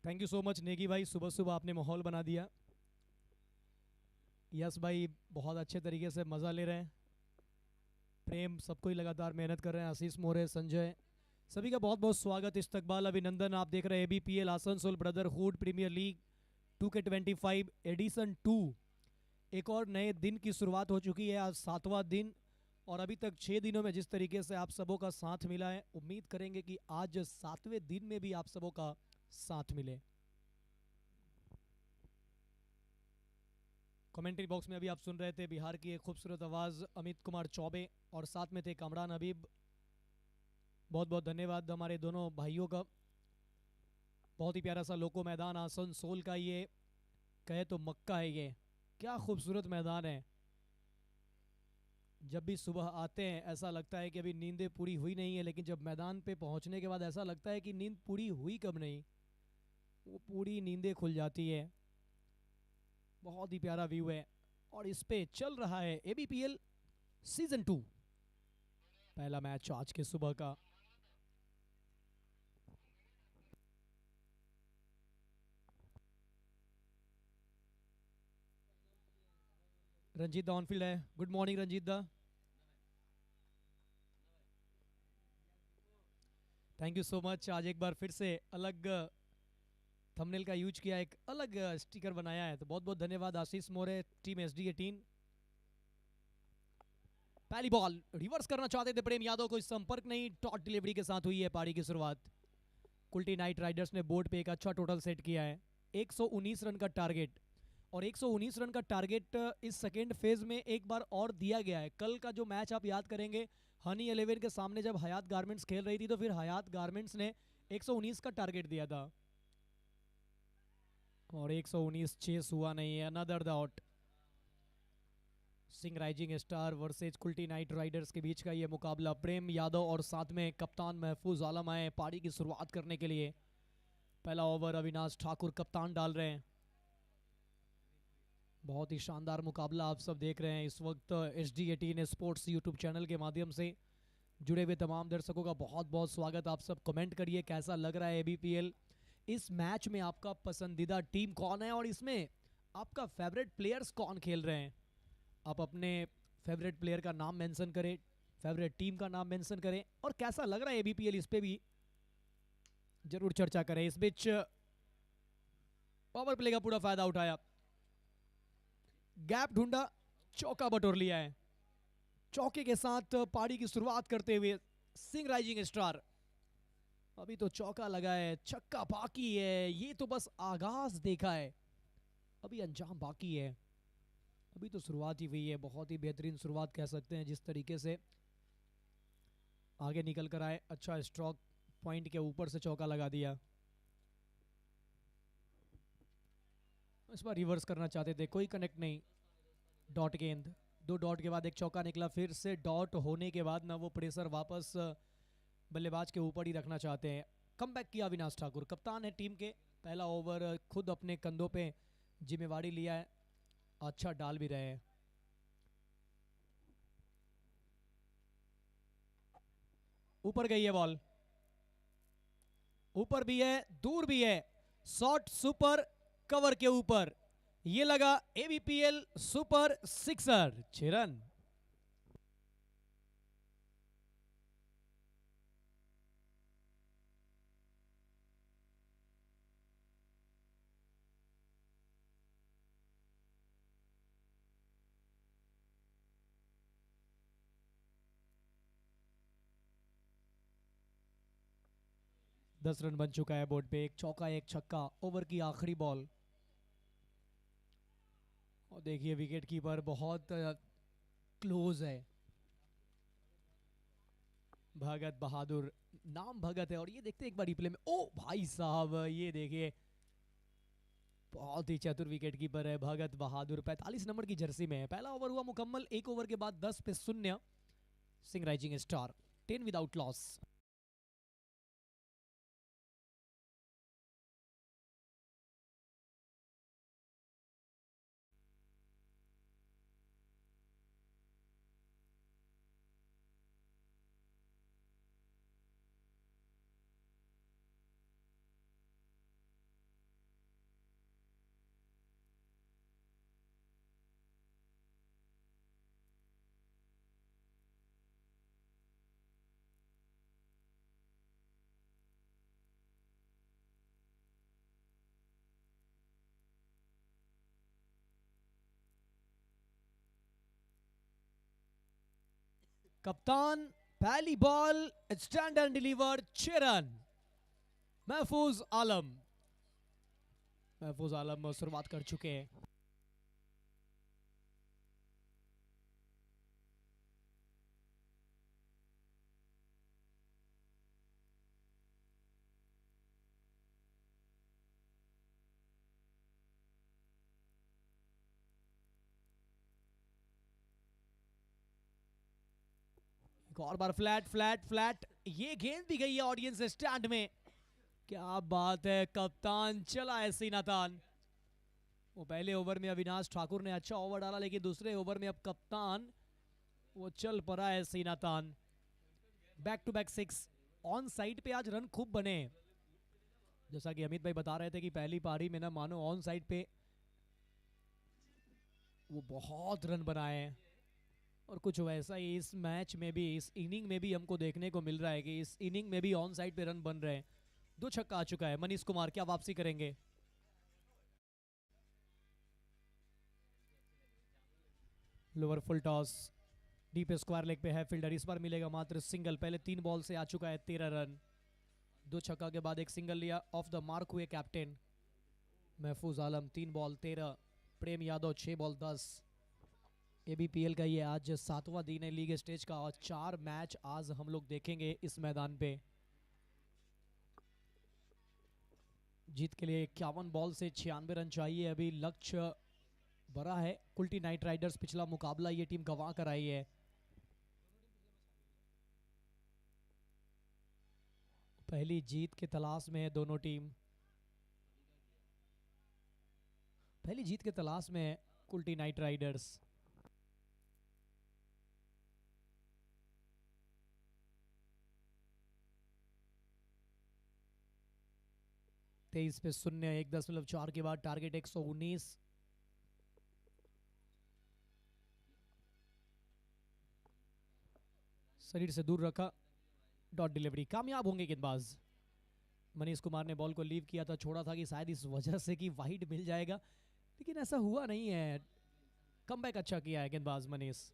S3: Thank you so much Negi भाई, सुबह सुबह आपने माहौल बना दिया। यस भाई, बहुत अच्छे तरीके से मज़ा ले रहे हैं। प्रेम सबको ही लगातार मेहनत कर रहे हैं। आशीष मोरे, संजय, सभी का बहुत बहुत स्वागत, इस्तकबाल, अभिनंदन। आप देख रहे हैं ABPL Asansol brotherhood premier league 2K25 edition 2। एक और नए दिन की शुरुआत हो चुकी है। आज 7वां दिन और अभी तक 6 दिनों में जिस तरीके से आप सबों का साथ मिला है, उम्मीद करेंगे कि आज 7वें दिन में भी आप सबों का साथ मिले। कमेंट्री बॉक्स में अभी आप सुन रहे थे बिहार की एक खूबसूरत आवाज़ अमित कुमार चौबे और साथ में थे कामरान हबीब। बहुत बहुत धन्यवाद हमारे दोनों भाइयों का। बहुत ही प्यारा सा लोको मैदान आसनसोल का, ये कहे तो मक्का है। ये क्या खूबसूरत मैदान है। जब भी सुबह आते हैं ऐसा लगता है कि अभी नींदें पूरी हुई नहीं है, लेकिन जब मैदान पे पहुंचने के बाद ऐसा लगता है कि नींद पूरी हुई कब नहीं, वो पूरी नींदें खुल जाती है। बहुत ही प्यारा व्यू है और इस पे चल रहा है ABPL सीजन 2, पहला मैच आज के सुबह का। रंजीत दा ऑनफील्ड है। गुड मॉर्निंग रंजीत दा, थैंक यू सो मच। आज एक बार फिर से अलग थंबनेल का यूज किया, एक अलग स्टिकर बनाया है, तो बहुत बहुत धन्यवाद आशीष मोरे, टीम SD18। पहली बॉल रिवर्स करना चाहते थे प्रेम यादव, कोई संपर्क नहीं, टॉट डिलीवरी के साथ हुई है पारी की शुरुआत। कुल्टी नाइट राइडर्स ने बोर्ड पे एक अच्छा टोटल सेट किया है, 119 रन का टारगेट। और 119 रन का टारगेट इस सेकेंड फेज में एक बार और दिया गया है। कल का जो मैच आप याद करेंगे, हनी 11 के सामने जब हयात गारमेंट्स खेल रही थी, तो फिर हयात गारमेंट्स ने 119 का टारगेट दिया था और 119 चेस हुआ नहीं है। Another the out. Singh rising star versus Kulti knight Riders के बीच का ये मुकाबला। प्रेम यादव और साथ में कप्तान महफूज आलम आए पारी की शुरुआत करने के लिए। पहला ओवर अविनाश ठाकुर कप्तान डाल रहे हैं। बहुत ही शानदार मुकाबला आप सब देख रहे हैं इस वक्त। SD18 स्पोर्ट्स यूट्यूब चैनल के माध्यम से जुड़े हुए तमाम दर्शकों का बहुत बहुत स्वागत। आप सब कमेंट करिए कैसा लग रहा है ABPL। इस मैच में आपका पसंदीदा टीम कौन है और इसमें आपका फेवरेट प्लेयर्स कौन खेल रहे हैं। आप अपने फेवरेट प्लेयर का नाम मेंशन करें, फेवरेट टीम का नाम मेंशन करें और कैसा लग रहा है ABPL, इस पे भी जरूर चर्चा करें। इस बीच पावर प्ले का पूरा फायदा उठाया, गैप ढूंढा, चौका बटोर लिया है। चौके के साथ पारी की शुरुआत करते हुए सिंह राइजिंग स्टार। अभी तो चौका लगा है, छक्का बाकी है। ये तो बस आगाज देखा है, अभी अंजाम बाकी है। अभी तो शुरुआत ही हुई है। बहुत ही बेहतरीन शुरुआत कह सकते हैं, जिस तरीके से आगे निकल कर आए। अच्छा स्ट्रोक, पॉइंट के ऊपर से चौका लगा दिया। इस बार रिवर्स करना चाहते थे, कोई कनेक्ट नहीं। डॉट गेंद, 2 डॉट के बाद एक चौका निकला, फिर से डॉट होने के बाद ना वो प्रेशर वापस बल्लेबाज के ऊपर ही रखना चाहते हैं। कम बैक किया अविनाश ठाकुर, कप्तान है टीम के। पहला ओवर खुद अपने कंधों पे जिम्मेवारी लिया है, अच्छा डाल भी रहे हैं। ऊपर गई है बॉल, ऊपर भी है दूर भी है, शॉट सुपर कवर के ऊपर। ये लगा ABPL सुपर सिक्सर, 6 रन। दस रन बन चुका है बोर्ड पे, एक चौका एक छक्का। ओवर की आखिरी बॉल और देखिए विकेट कीपर बहुत क्लोज है, भगत बहादुर, नाम भगत है। और ये देखते हैं एक बार रिप्ले में, ओ भाई साहब ये देखिए, बहुत ही चतुर विकेट कीपर है भगत बहादुर। 45 नंबर की जर्सी में है। पहला ओवर हुआ मुकम्मल, एक ओवर के बाद 10 पे 0। Singh rising star 10 without loss. कप्तान पहली ball stand and deliver 6 run. महफूज आलम शुरुआत कर चुके हैं। एक और बार फ्लैट, ये गेंद भी गई है ऑडियंस स्टैंड में। क्या बात है, कप्तान चला है सीनातान। वो पहले ओवर में अविनाश ठाकुर ने अच्छा ओवर डाला, लेकिन दूसरे ओवर में अब कप्तान वो चल पड़ा है सीनातान। Back to back 6। On side पे आज रन खूब बने, जैसा कि अमित भाई बता रहे थे कि पहली पारी में ना मानो ऑन साइड पे वो बहुत रन बनाए हैं। और कुछ वैसा ही इस मैच में भी, इस इनिंग में भी हमको देखने को मिल रहा है कि इस इनिंग में भी ऑन साइड पे रन बन रहे हैं। 2 छक्का आ चुका है। मनीष कुमार क्या वापसी करेंगे? Lower full toss, deep square leg पे है फील्डर, इस बार मिलेगा मात्र सिंगल। पहले 3 बॉल से आ चुका है 13 रन। 2 छक्का के बाद एक सिंगल लिया, ऑफ द मार्क हुए कैप्टन महफूज आलम। 3 बॉल 13। प्रेम यादव 6 बॉल 10। एबीपीएल का ये आज 7वां दिन है लीग स्टेज का, और 4 मैच आज हम लोग देखेंगे इस मैदान पे। जीत के लिए 51 बॉल से 96 रन चाहिए। अभी लक्ष्य बड़ा है। कुल्टी नाइट राइडर्स पिछला मुकाबला ये टीम गंवा कर आई है। पहली जीत के तलाश में है दोनों टीम। पहली जीत के तलाश में है कुल्टी नाइट राइडर्स। तेईस पे 0, 1.4 के बाद टारगेट 119। शरीर से दूर रखा, डॉट डिलीवरी, कामयाब होंगे गेंदबाज। मनीष कुमार ने बॉल को लीव किया था, छोड़ा था कि शायद इस वजह से कि वाइड मिल जाएगा, लेकिन ऐसा हुआ नहीं है। कमबैक अच्छा किया है गेंदबाज Manish.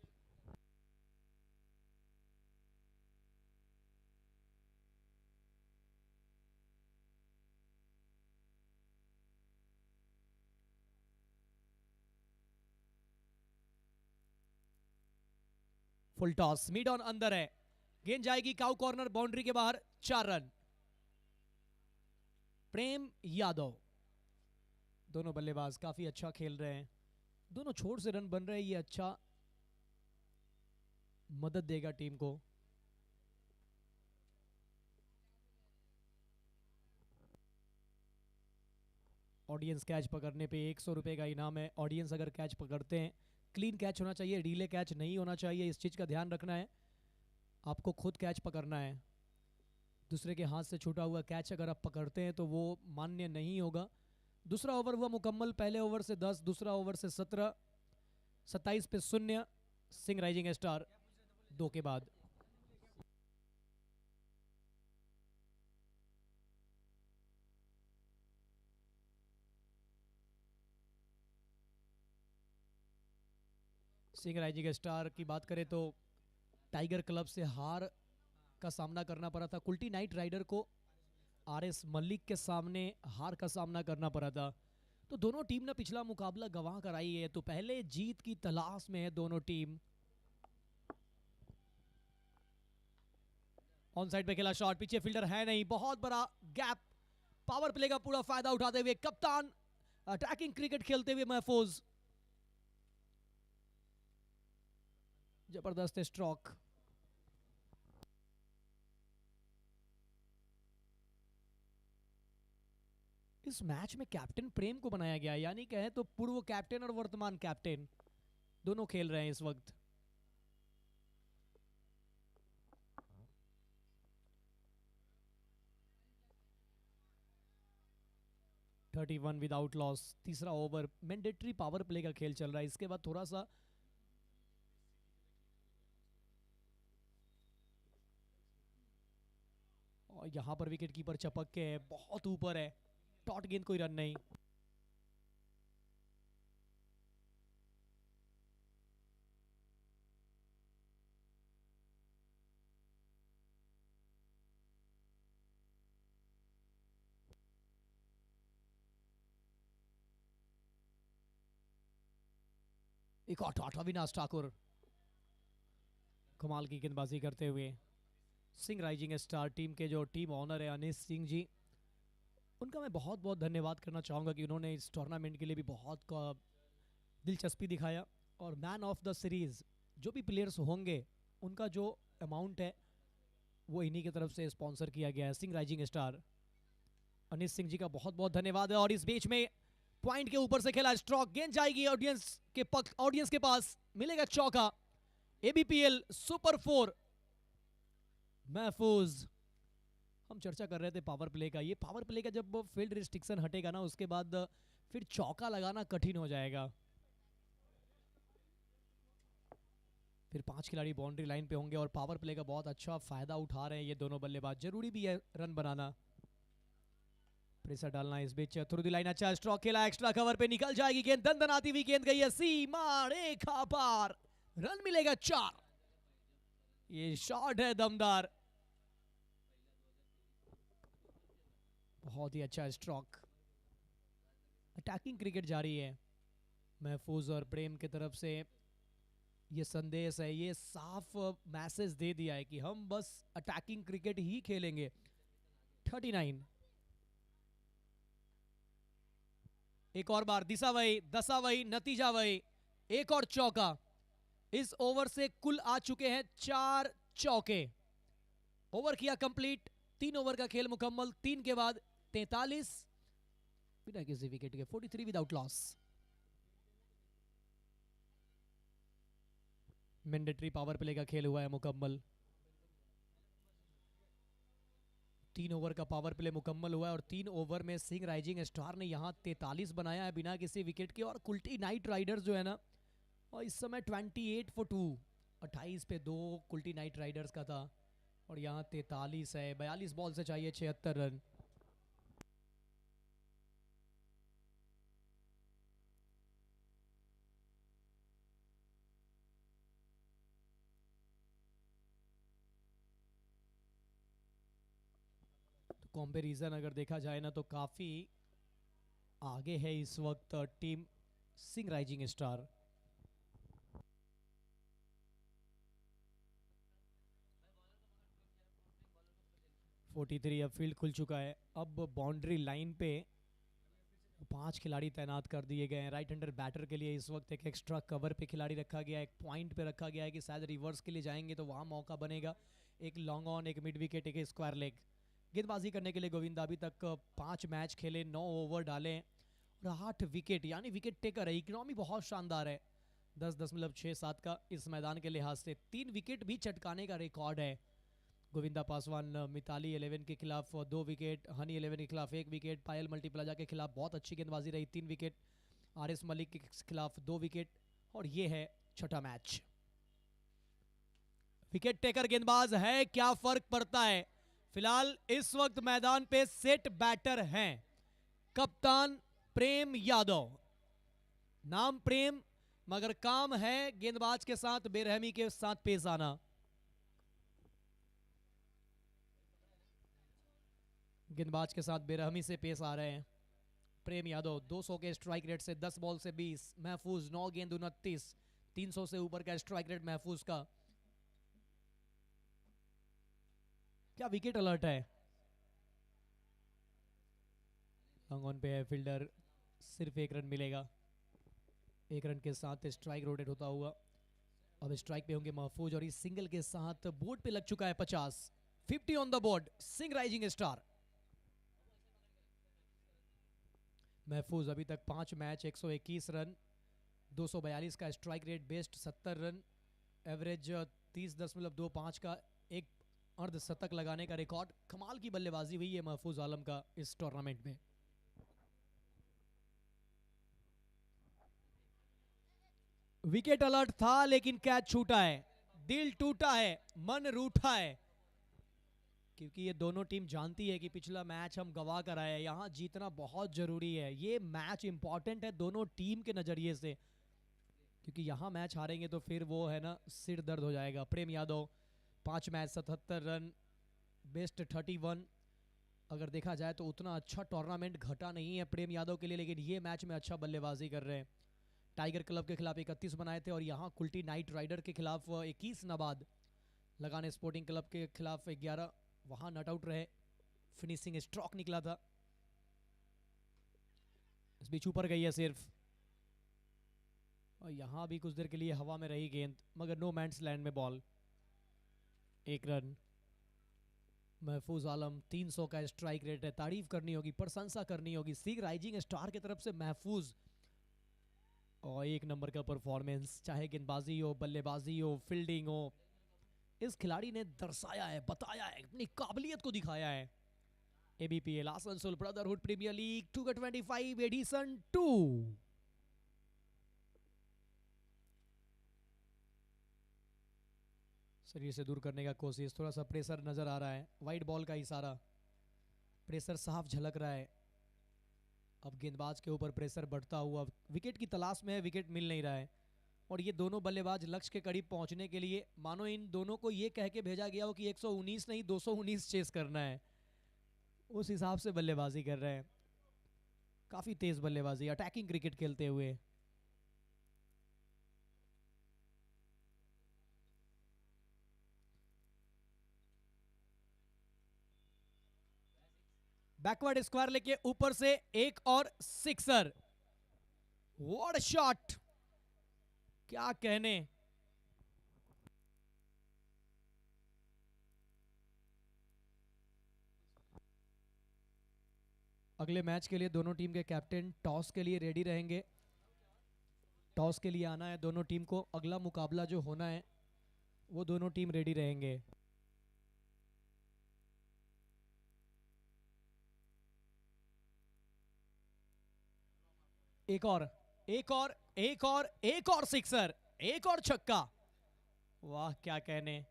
S3: Full toss, mid on अंदर है, गेंद जाएगी काउ कॉर्नर, बाउंड्री के बाहर। 4 रन। प्रेम यादव, दोनों बल्लेबाज काफी अच्छा खेल रहे हैं। दोनों छोर से रन बन रहे हैं, ये अच्छा मदद देगा टीम को। ऑडियंस कैच पकड़ने पे 100 रुपए का इनाम है। ऑडियंस अगर कैच पकड़ते हैं, क्लीन कैच होना चाहिए, डीले कैच नहीं होना चाहिए, इस चीज़ का ध्यान रखना है। आपको खुद कैच पकड़ना है। दूसरे के हाथ से छूटा हुआ कैच अगर आप पकड़ते हैं तो वो मान्य नहीं होगा। दूसरा ओवर हुआ मुकम्मल। पहले ओवर से 10, दूसरा ओवर से 17। 27 पे 0। सिंह राइजिंग स्टार 2 के बाद। सिंह राइजिंग स्टार की बात करें तो टाइगर क्लब से हार का सामना करना पड़ा था। कुल्टी नाइट राइडर को आरएस मलिक के सामने हार का सामना करना पड़ा था। तो दोनों टीम ने पिछला मुकाबला गंवा कर आई है, तो पहले जीत की तलाश में है दोनों टीम। ऑन साइड पे खेला शॉट, पीछे फील्डर है नहीं, बहुत बड़ा गैप। पावर प्ले का पूरा फायदा उठाते हुए कप्तान अटैकिंग क्रिकेट खेलते हुए महफूज, जबरदस्त स्ट्रोक। इस मैच में कैप्टन प्रेम को बनाया गया, यानी कहें तो पूर्व कैप्टन और वर्तमान कैप्टन दोनों खेल रहे हैं इस वक्त। Thirty 31 without loss. तीसरा ओवर, मैंडेटरी पावर प्ले का खेल चल रहा है। इसके बाद थोड़ा सा और यहां पर विकेट कीपर चपक के है, बहुत ऊपर है, डॉट गेंद, कोई रन नहीं। एक और टाटा विनाश ठाकुर कमाल की गेंदबाजी करते हुए। सिंह राइजिंग स्टार टीम के जो टीम ऑनर है अनिश सिंह जी, उनका मैं बहुत बहुत धन्यवाद करना चाहूँगा कि उन्होंने इस टूर्नामेंट के लिए भी बहुत दिलचस्पी दिखाया। और मैन ऑफ द सीरीज़ जो भी प्लेयर्स होंगे उनका जो अमाउंट है वो इन्हीं की तरफ से स्पॉन्सर किया गया है। सिंह राइजिंग स्टार अनिश सिंह जी का बहुत बहुत धन्यवाद है। और इस बीच में पॉइंट के ऊपर से खेला स्ट्रोक, गेंद जाएगी ऑडियंस के पास, मिलेगा चौका। एबीपीएल सुपर 4 महफूज। हम चर्चा कर रहे थे पावर प्ले का, ये पावर प्ले का जब फील्ड रिस्ट्रिक्शन हटेगा ना उसके बाद फिर चौका लगाना कठिन हो जाएगा। फिर 5 खिलाड़ी बाउंड्री लाइन पे होंगे और पावर प्ले का बहुत अच्छा फायदा उठा रहे हैं ये दोनों बल्लेबाज। जरूरी भी है रन बनाना, प्रेशर डालना। इस बीच थ्रू द लाइन अच्छा स्ट्रोक खेला, एक्स्ट्रा कवर पे निकल जाएगी गेंद, दंदनाती हुई गेंद गई है सीमा रेखा पार, रन मिलेगा 4। ये शॉट है दमदार, बहुत ही अच्छा स्ट्रोक। अटैकिंग क्रिकेट जारी है। महफूज और प्रेम की तरफ से ये संदेश है, ये साफ मैसेज दे दिया है कि हम बस अटैकिंग क्रिकेट ही खेलेंगे। 39। एक और बार दिशा वही दशा वही नतीजा वही, एक और चौका। इस ओवर से कुल आ चुके हैं 4 चौके। ओवर किया कंप्लीट, 3 ओवर का खेल मुकम्मल, 3 के बाद 43 बिना किसी विकेट के, 43 without loss. Mandatory power play का खेल हुआ है मुकम्मल। 3 ओवर का पावर प्ले मुकम्मल हुआ है और 3 ओवर में सिंह राइजिंग स्टार ने यहां 43 बनाया है बिना किसी विकेट के। और कुल्टी नाइट राइडर्स जो है ना, और इस समय 28 for 2, 28 पे 2 कुल्टी नाइट राइडर्स का था और यहाँ 43 है। 42 बॉल से चाहिए 76 रन। तो कंपैरिजन अगर देखा जाए ना तो काफी आगे है इस वक्त टीम सिंह राइजिंग स्टार। अब फील्ड खुल चुका है। अब बाउंड्री लाइन पे 5 खिलाड़ी तैनात कर दिए गए हैं। राइट हैंडर बैटर के लिए इस वक्त एक एक्स्ट्रा कवर पे खिलाड़ी रखा गया है, एक पॉइंट पे रखा गया है कि शायद रिवर्स के लिए जाएंगे तो वहां मौका बनेगा। एक लॉन्ग ऑन, एक मिड विकेट, एक स्क्वायर लेग। गेंदबाजी करने के लिए गोविंदा अभी तक 5 मैच खेले, 9 ओवर डाले और 8 विकेट, यानी विकेट टेकर है। इकोनॉमी बहुत शानदार है, 10.67 का इस मैदान के लिहाज से। 3 विकेट भी चटकाने का रिकॉर्ड है। गोविंदा पासवान मिताली 11 के खिलाफ 2 विकेट, हनी 11 के खिलाफ 1 विकेट, पायल मल्टीप्लाजा के खिलाफ बहुत अच्छी गेंदबाजी रही, 3 विकेट, आरएस मलिक के खिलाफ 2 विकेट और ये है छठा मैच। विकेट टेकर गेंदबाज है, क्या फर्क पड़ता है। फिलहाल इस वक्त मैदान पे सेट बैटर हैं कप्तान प्रेम यादव। नाम प्रेम मगर काम है गेंदबाज के साथ बेरहमी के साथ पेश आना। गेंदबाज के साथ बेरहमी से पेश आ रहे हैं प्रेम यादव। 200 के स्ट्राइक रेट से 10 बॉल से 20, महफूज 9 गेंद 29, 300 से ऊपर का स्ट्राइक रेट महफूज का। क्या विकेट अलर्ट है। लॉन्ग ऑन पे है फील्डर, सिर्फ 1 रन मिलेगा। 1 रन के साथ स्ट्राइक रोटेट होता हुआ अब स्ट्राइक पे होंगे महफूज और इस सिंगल के साथ बोर्ड पे लग चुका है 50। 50 on the board Singh rising star. महफूज अभी तक 5 मैच 121 रन, 242 का strike rate, best 70 run, average 30.25 का, एक अर्धशतक लगाने का रिकॉर्ड। कमाल की बल्लेबाजी हुई है महफूज आलम का इस टूर्नामेंट में। विकेट अलर्ट था लेकिन कैच छूटा है, दिल टूटा है, मन रूठा है, क्योंकि ये दोनों टीम जानती है कि पिछला मैच हम गवा कर आए हैं, यहाँ जीतना बहुत जरूरी है। ये मैच इंपॉर्टेंट है दोनों टीम के नजरिए से, क्योंकि यहाँ मैच हारेंगे तो फिर वो है ना सिर दर्द हो जाएगा। प्रेम यादव 5 मैच 77 रन, बेस्ट 31। अगर देखा जाए तो उतना अच्छा टूर्नामेंट घटा नहीं है प्रेम यादव के लिए, लेकिन ये मैच में अच्छा बल्लेबाजी कर रहे हैं। टाइगर क्लब के खिलाफ 31 बनाए थे और यहाँ कुल्टी नाइट राइडर के खिलाफ 21 नाबाद, लगाने स्पोर्टिंग क्लब के खिलाफ 11, वहाँ नॉट आउट रहे, फिनिशिंग स्ट्रोक निकला था। इस बीच ऊपर गई है सिर्फ, और यहाँ भी कुछ देर के लिए हवा में रही गेंद, मगर नो मैंस लैंड में बॉल। 1 रन। महफूज आलम 300 का स्ट्राइक रेट है, तारीफ करनी होगी, प्रशंसा करनी होगी सिंह राइजिंग स्टार की तरफ से महफूज। और 1 नंबर का परफॉर्मेंस, चाहे गेंदबाजी हो, बल्लेबाजी हो, फील्डिंग हो, इस खिलाड़ी ने दर्शाया है, बताया है, अपनी काबिलियत को दिखाया है। ABPL Asansol brotherhood premier league 2K25 edition 2। शरीर से दूर करने का कोशिश, थोड़ा सा प्रेशर नजर आ रहा है, वाइड बॉल का इशारा, प्रेशर साफ झलक रहा है। अब गेंदबाज के ऊपर प्रेशर बढ़ता हुआ, विकेट की तलाश में है, विकेट मिल नहीं रहा है, और ये दोनों बल्लेबाज लक्ष्य के करीब पहुंचने के लिए मानो इन दोनों को ये कह के भेजा गया हो कि 119 नहीं 219 चेस करना है, उस हिसाब से बल्लेबाजी कर रहे हैं। काफी तेज बल्लेबाजी, अटैकिंग क्रिकेट खेलते हुए। बैकवर्ड स्क्वायर लेके ऊपर से एक और सिक्सर। व्हाट शॉट, क्या कहने। अगले मैच के लिए दोनों टीम के कैप्टन टॉस के लिए रेडी रहेंगे। टॉस के लिए आना है दोनों टीम को, अगला मुकाबला जो होना है वो दोनों टीम रेडी रहेंगे। एक और, एक और, एक और, एक और सिक्सर, एक और छक्का। वाह क्या कहने।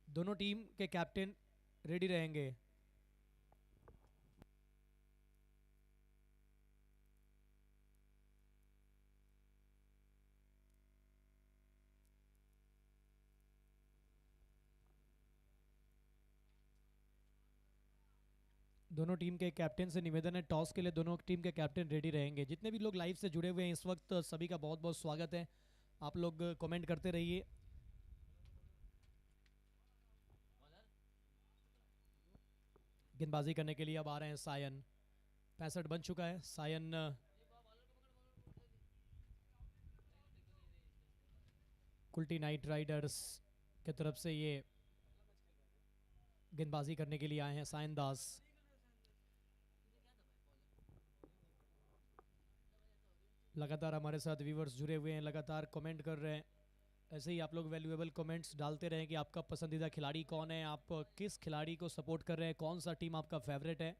S3: दोनों टीम के कैप्टन रेडी रहेंगे। दोनों टीम के कैप्टन से निवेदन है, टॉस के लिए दोनों टीम के कैप्टन रेडी रहेंगे। जितने भी लोग लाइव से जुड़े हुए हैं इस वक्त, सभी का बहुत बहुत स्वागत है। आप लोग कमेंट करते रहिए। गेंदबाजी करने के लिए अब आ रहे हैं सायन, 65 बन चुका है सायन। कुल्टी नाइट राइडर्स की तरफ से ये गेंदबाजी करने के लिए आए हैं सायन दास। लगातार हमारे साथ व्यूवर्स जुड़े हुए हैं, लगातार कमेंट कर रहे हैं। ऐसे ही आप लोग वैल्यूएबल कमेंट्स डालते रहें कि आपका पसंदीदा खिलाड़ी कौन है, आप किस खिलाड़ी को सपोर्ट कर रहे हैं, कौन सा टीम आपका फेवरेट है।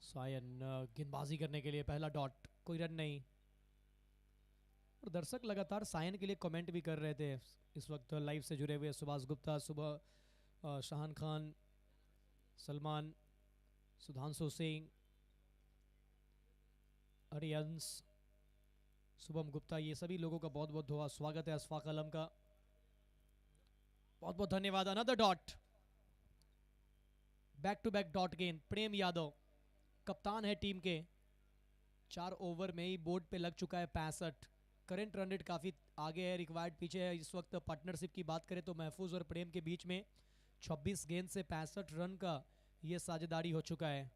S3: सायन गेंदबाजी करने के लिए पहला डॉट, कोई रन नहीं। और दर्शक लगातार सायन के लिए कमेंट भी कर रहे थे इस वक्त लाइव से जुड़े हुए। सुभाष गुप्ता, सुबह शाहान खान, सलमान, सुधांशु सिंह, अरियंस, शुभम गुप्ता, ये सभी लोगों का बहुत बहुत स्वागत है। अशफाक आलम का बहुत बहुत धन्यवाद। Another dot, back to back dot गेंद। प्रेम यादव कप्तान है टीम के, 4 ओवर में ही बोर्ड पे लग चुका है 65। करंट रन रेट काफी आगे है, रिक्वायर्ड पीछे है। इस वक्त पार्टनरशिप की बात करें तो महफूज और प्रेम के बीच में 26 गेंद से 65 रन का ये साझेदारी हो चुका है।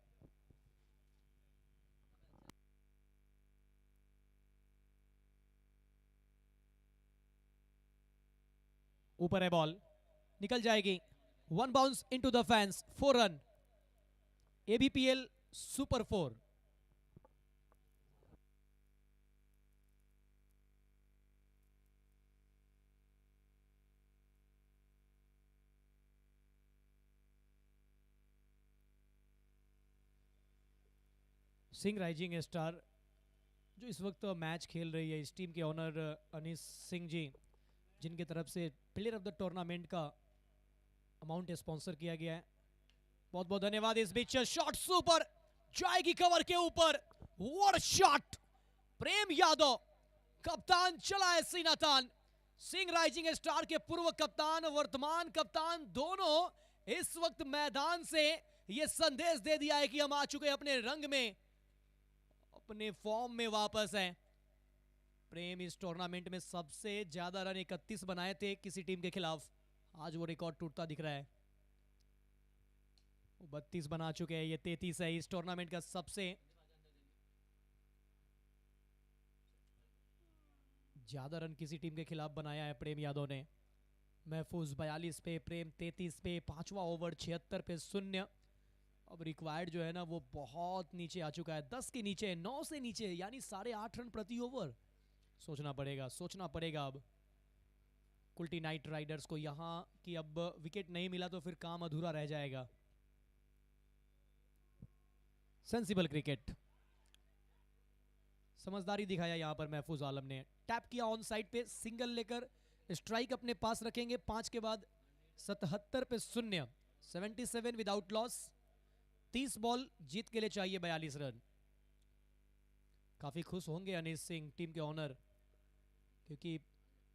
S3: ऊपर है बॉल, निकल जाएगी, 1 bounce into the fans, 4 run. ABPL super 4। Singh rising star जो इस वक्त मैच खेल रही है, इस टीम के ऑनर अनीस सिंह जी, जिनके तरफ से प्लेयर ऑफ द टूर्नामेंट का अमाउंट स्पॉन्सर किया गया है, बहुत बहुत धन्यवाद। इस बीच शॉट सुपर, जाएगी कवर के ऊपर, व्हाट शॉट। प्रेम यादव कप्तान चला है सीना तान। सिंह राइजिंग स्टार के पूर्व कप्तान, वर्तमान कप्तान दोनों इस वक्त मैदान से ये संदेश दे दिया है कि हम आ चुके हैं अपने रंग में, अपने फॉर्म में वापस हैं। प्रेम इस टूर्नामेंट में सबसे ज्यादा रन 31 बनाए थे किसी टीम के खिलाफ, आज वो रिकॉर्ड टूटता दिख रहा है। 32 बना चुके हैं, ये 33 है इस टूर्नामेंट का सबसे ज्यादा रन किसी टीम के खिलाफ बनाया है प्रेम यादव ने। महफूज 42 पे, प्रेम 33 पे, पांचवा ओवर 76 पे 0। अब रिक्वायर्ड जो है ना वो बहुत नीचे आ चुका है, 10 के नीचे, 9 से नीचे, यानी 8.5 रन प्रति ओवर। सोचना पड़ेगा अब कुल्टी नाइट राइडर्स को यहाँ कि अब विकेट नहीं मिला तो फिर काम अधूरा रह जाएगा। सेंसिबल क्रिकेट, समझदारी दिखाया यहाँ पर महफूज आलम ने। टैप किया ऑन साइड पे, सिंगल लेकर स्ट्राइक अपने पास रखेंगे 5 के बाद। 77 पे 0, 77 विदाउट लॉस। 30 बॉल, जीत के लिए चाहिए 42 रन। काफी खुश होंगे अनिश सिंह, टीम के ऑनर, क्योंकि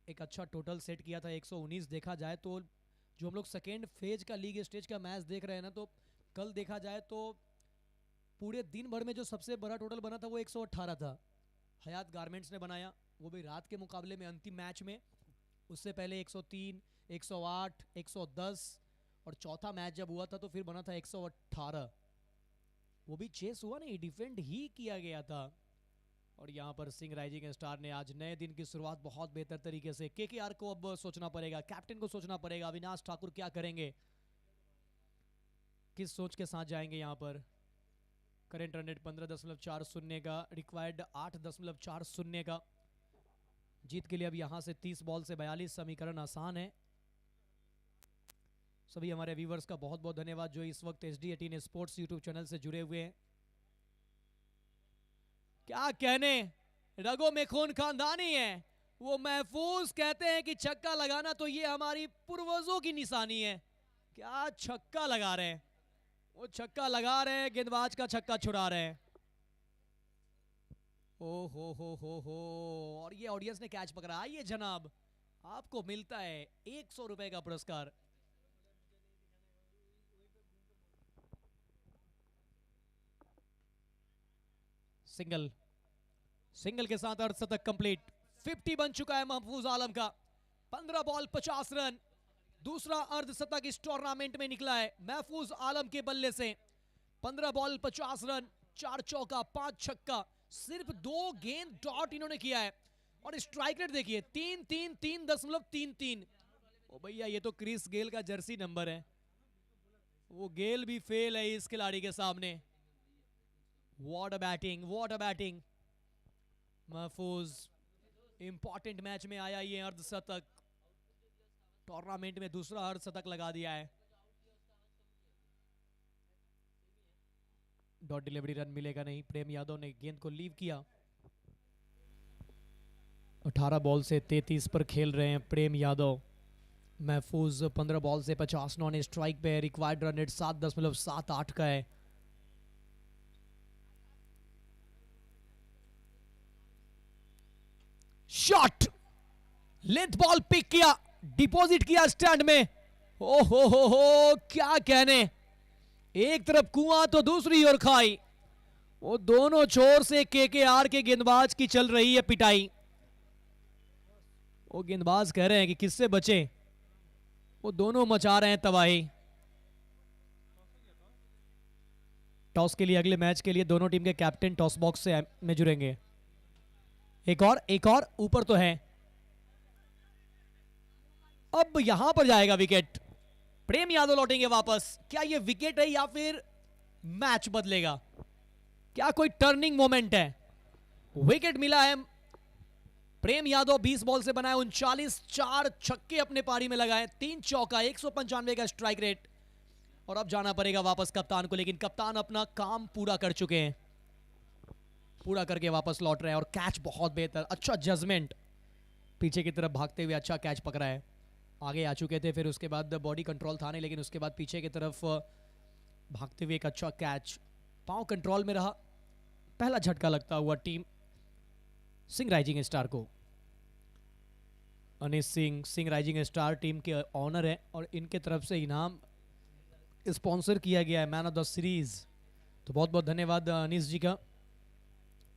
S3: एक अच्छा टोटल सेट किया था 119। देखा जाए तो जो हम लोग सेकेंड फेज का लीग स्टेज का मैच देख रहे हैं ना, तो कल देखा जाए तो पूरे दिन भर में जो सबसे बड़ा टोटल बना था वो 118 था। हयात गारमेंट्स ने बनाया, वो भी रात के मुकाबले में अंतिम मैच में। उससे पहले 103, 108, 110 और चौथा मैच जब हुआ था तो फिर बना था 118। वो भी चेस हुआ नहीं, डिफेंड ही किया गया था। और यहाँ पर सिंह राइजिंग स्टार ने आज नए दिन की शुरुआत बहुत बेहतर तरीके से। केकेआर को अब सोचना पड़ेगा, कैप्टन को सोचना पड़ेगा, अविनाश ठाकुर क्या करेंगे, किस सोच के साथ जाएंगे यहाँ पर। करेंट रन रेट 15.40 का, रिक्वायर्ड 8.40 का। जीत के लिए अब यहाँ से 30 बॉल से 42, समीकरण आसान है। सभी हमारे व्यूवर्स का बहुत बहुत धन्यवाद जो इस वक्त SD18 स्पोर्ट्स यूट्यूब चैनल से जुड़े हुए हैं। क्या कहने, रगों में खून खानदानी है। वो महफूज कहते हैं कि छक्का लगाना तो ये हमारी पूर्वजों की निशानी है। क्या छक्का लगा रहे हैं, वो छक्का लगा रहे हैं, गेंदबाज का छक्का छुड़ा रहे हैं। ओ हो, और ये ऑडियंस ने कैच पकड़ा। आइए जनाब, आपको मिलता है 100 रुपए का पुरस्कार। सिंगल के साथ अर्धशतक कंप्लीट। 50 बन चुका है महफूज आलम का। 15 बॉल 50 रन, दूसरा अर्धशतक इस टूर्नामेंट में निकला है महफूज आलम के बल्ले से। 15 बॉल 50 रन, 4 चौका 5 छक्का, सिर्फ 2 गेंद डॉट इन्होंने किया है। और स्ट्राइक रेट देखिए 3.33। ओ भैया, ये तो क्रिस गेल का जर्सी नंबर है। वो गेल भी फेल है इस खिलाड़ी के सामने। What a batting. महफूज इंपॉर्टेंट मैच में आया ये अर्धशतक, टूर्नामेंट में दूसरा अर्धशतक लगा दिया है। डॉट डिलीवरी रन मिलेगा नहीं। प्रेम यादव ने गेंद को लीव किया। 18 बॉल से 33 पर खेल रहे हैं प्रेम यादव। महफूज 15 बॉल से 50 नॉन स्ट्राइक पे। रिक्वायर्ड रन रेट 7.78 का है। शॉट, लेंथ बॉल पिक किया, डिपॉजिट किया स्टैंड में। ओ हो, क्या कहने, एक तरफ कुआं तो दूसरी ओर खाई। वो दोनों छोर से केकेआर के गेंदबाज की चल रही है पिटाई। वो गेंदबाज कह रहे हैं कि किससे बचे, वो दोनों मचा रहे हैं तबाही। टॉस के लिए, अगले मैच के लिए दोनों टीम के कैप्टन टॉस बॉक्स से में जुड़ेंगे। एक और ऊपर तो है। अब यहां पर जाएगा विकेट। प्रेम यादव लौटेंगे वापस। क्या ये विकेट है या फिर मैच बदलेगा, क्या कोई टर्निंग मोमेंट है? विकेट मिला है। प्रेम यादव 20 बॉल से बनाए 39, 4 छक्के अपने पारी में लगाए, 3 चौका, 195 का स्ट्राइक रेट। और अब जाना पड़ेगा वापस कप्तान को, लेकिन कप्तान अपना काम पूरा कर चुके हैं, पूरा करके वापस लौट रहे हैं। और कैच बहुत बेहतर, अच्छा जजमेंट, पीछे की तरफ भागते हुए अच्छा कैच पकड़ा है। आगे आ चुके थे, फिर उसके बाद बॉडी कंट्रोल था नहीं, लेकिन उसके बाद पीछे की तरफ भागते हुए एक अच्छा कैच, पांव कंट्रोल में रहा। पहला झटका लगता हुआ टीम सिंह राइजिंग स्टार को। अनिश सिंह राइजिंग स्टार टीम के ऑनर है और इनके तरफ से इनाम स्पॉन्सर किया गया है मैन ऑफ द सीरीज। तो बहुत बहुत धन्यवाद अनीस जी का।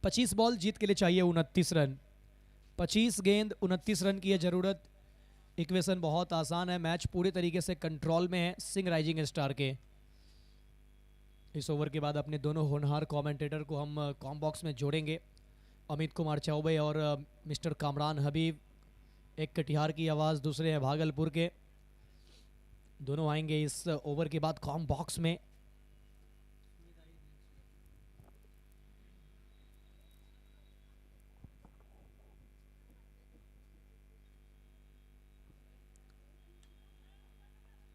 S3: 25 बॉल, जीत के लिए चाहिए 29 रन। 25 गेंद 29 रन की है ज़रूरत। इक्वेशन बहुत आसान है, मैच पूरे तरीके से कंट्रोल में है सिंह राइजिंग स्टार के। इस ओवर के बाद अपने दोनों होनहार कमेंटेटर को हम कॉम बॉक्स में जोड़ेंगे, अमित कुमार चौबे और मिस्टर कामरान हबीब। एक कटिहार की आवाज़, दूसरे हैं भागलपुर के। दोनों आएंगे इस ओवर के बाद कॉम बॉक्स में।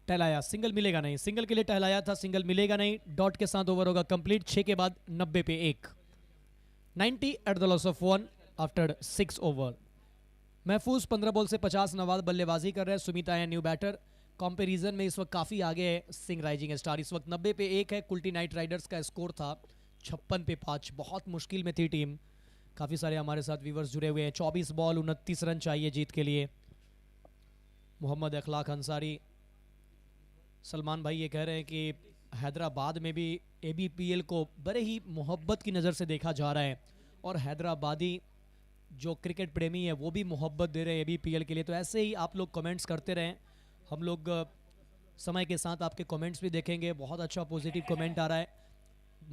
S3: टहलाया, सिंगल मिलेगा नहीं, सिंगल के लिए टहलाया था, सिंगल मिलेगा नहीं। डॉट के साथ ओवर होगा कंप्लीट। 6 के बाद 90 पे 1। 90 at the loss of 1 after 6 over. महफूज 15 बॉल से 50 नवाज बल्लेबाजी कर रहे हैं। सुमित आया न्यू बैटर। कंपैरिजन में इस वक्त काफ़ी आगे है सिंह राइजिंग स्टार। इस वक्त 90 पे 1 है। कुल्टी नाइट राइडर्स का स्कोर था 56 पे 5। बहुत मुश्किल में थी टीम। काफ़ी सारे हमारे साथ व्यूवर्स जुड़े हुए हैं। 24 बॉल 29 रन चाहिए जीत के लिए। मोहम्मद अखलाक अंसारी, सलमान भाई ये कह रहे हैं कि हैदराबाद में भी ABPL को बड़े ही मोहब्बत की नज़र से देखा जा रहा है और हैदराबादी जो क्रिकेट प्रेमी है वो भी मोहब्बत दे रहे हैं ABPL के लिए। तो ऐसे ही आप लोग कमेंट्स करते रहें, हम लोग समय के साथ आपके कमेंट्स भी देखेंगे। बहुत अच्छा पॉजिटिव कमेंट आ रहा है।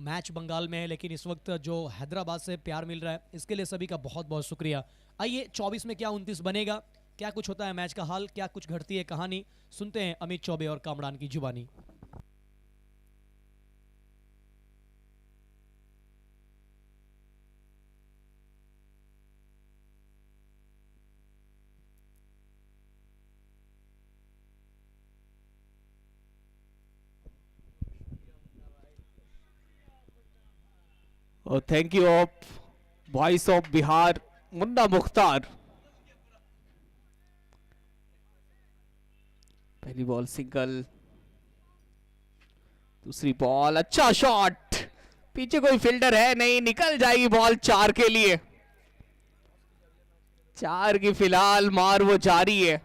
S3: मैच बंगाल में है लेकिन इस वक्त जो हैदराबाद से प्यार मिल रहा है इसके लिए सभी का बहुत बहुत शुक्रिया। आइए 24 में क्या 29 बनेगा, क्या कुछ होता है मैच का हाल, क्या कुछ घटती है कहानी, सुनते हैं अमित चौबे और कामरान की जुबानी।
S1: Thank you of voice of Bihar Munna Mukhtar. पहली बॉल सिंगल, दूसरी बॉल अच्छा शॉट, पीछे कोई फील्डर है नहीं, निकल जाएगी बॉल 4 के लिए। 4 की फिलहाल मार वो जारी है।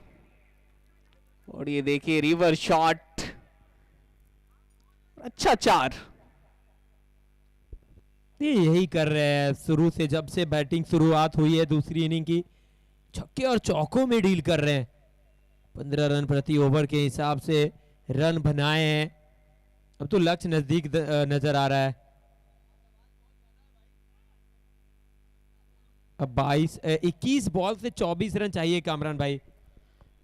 S1: और ये देखिए रिवर्स शॉट, अच्छा 4।
S2: ये यही कर रहे हैं शुरू से, जब से बैटिंग शुरुआत हुई है दूसरी इनिंग की, छक्के और चौकों में डील कर रहे हैं। 15 रन प्रति ओवर के हिसाब से रन बनाए हैं। अब तो लक्ष्य नजदीक नजर आ रहा है। अब 21 बॉल से 24 रन चाहिए कामरान भाई।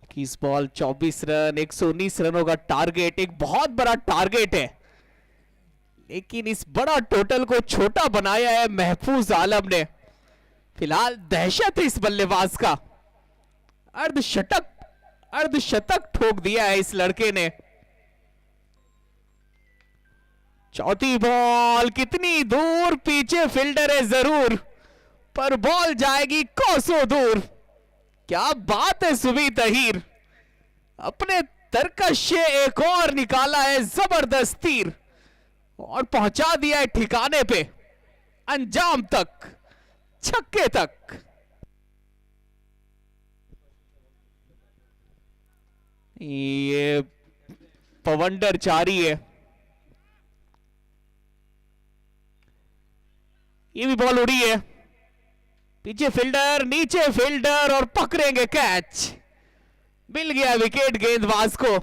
S1: 21 बॉल 24 रन, 119 रनों का टारगेट, एक बहुत बड़ा टारगेट है। लेकिन इस बड़ा टोटल को छोटा बनाया है महफूज आलम ने। फिलहाल दहशत है इस बल्लेबाज का। अर्धशतक ठोक दिया है इस लड़के ने। चौथी बॉल, कितनी दूर, पीछे फील्डर है जरूर पर बॉल जाएगी कोसों दूर। क्या बात है सुमित अहीर, अपने तरकश से एक और निकाला है जबरदस्त तीर और पहुंचा दिया है ठिकाने पे, अंजाम तक, छक्के तक। ये पवंडर जारी है। ये भी बॉल उड़ी है, पीछे फील्डर, नीचे फील्डर और पकड़ेंगे कैच। मिल गया विकेट गेंदबाज को।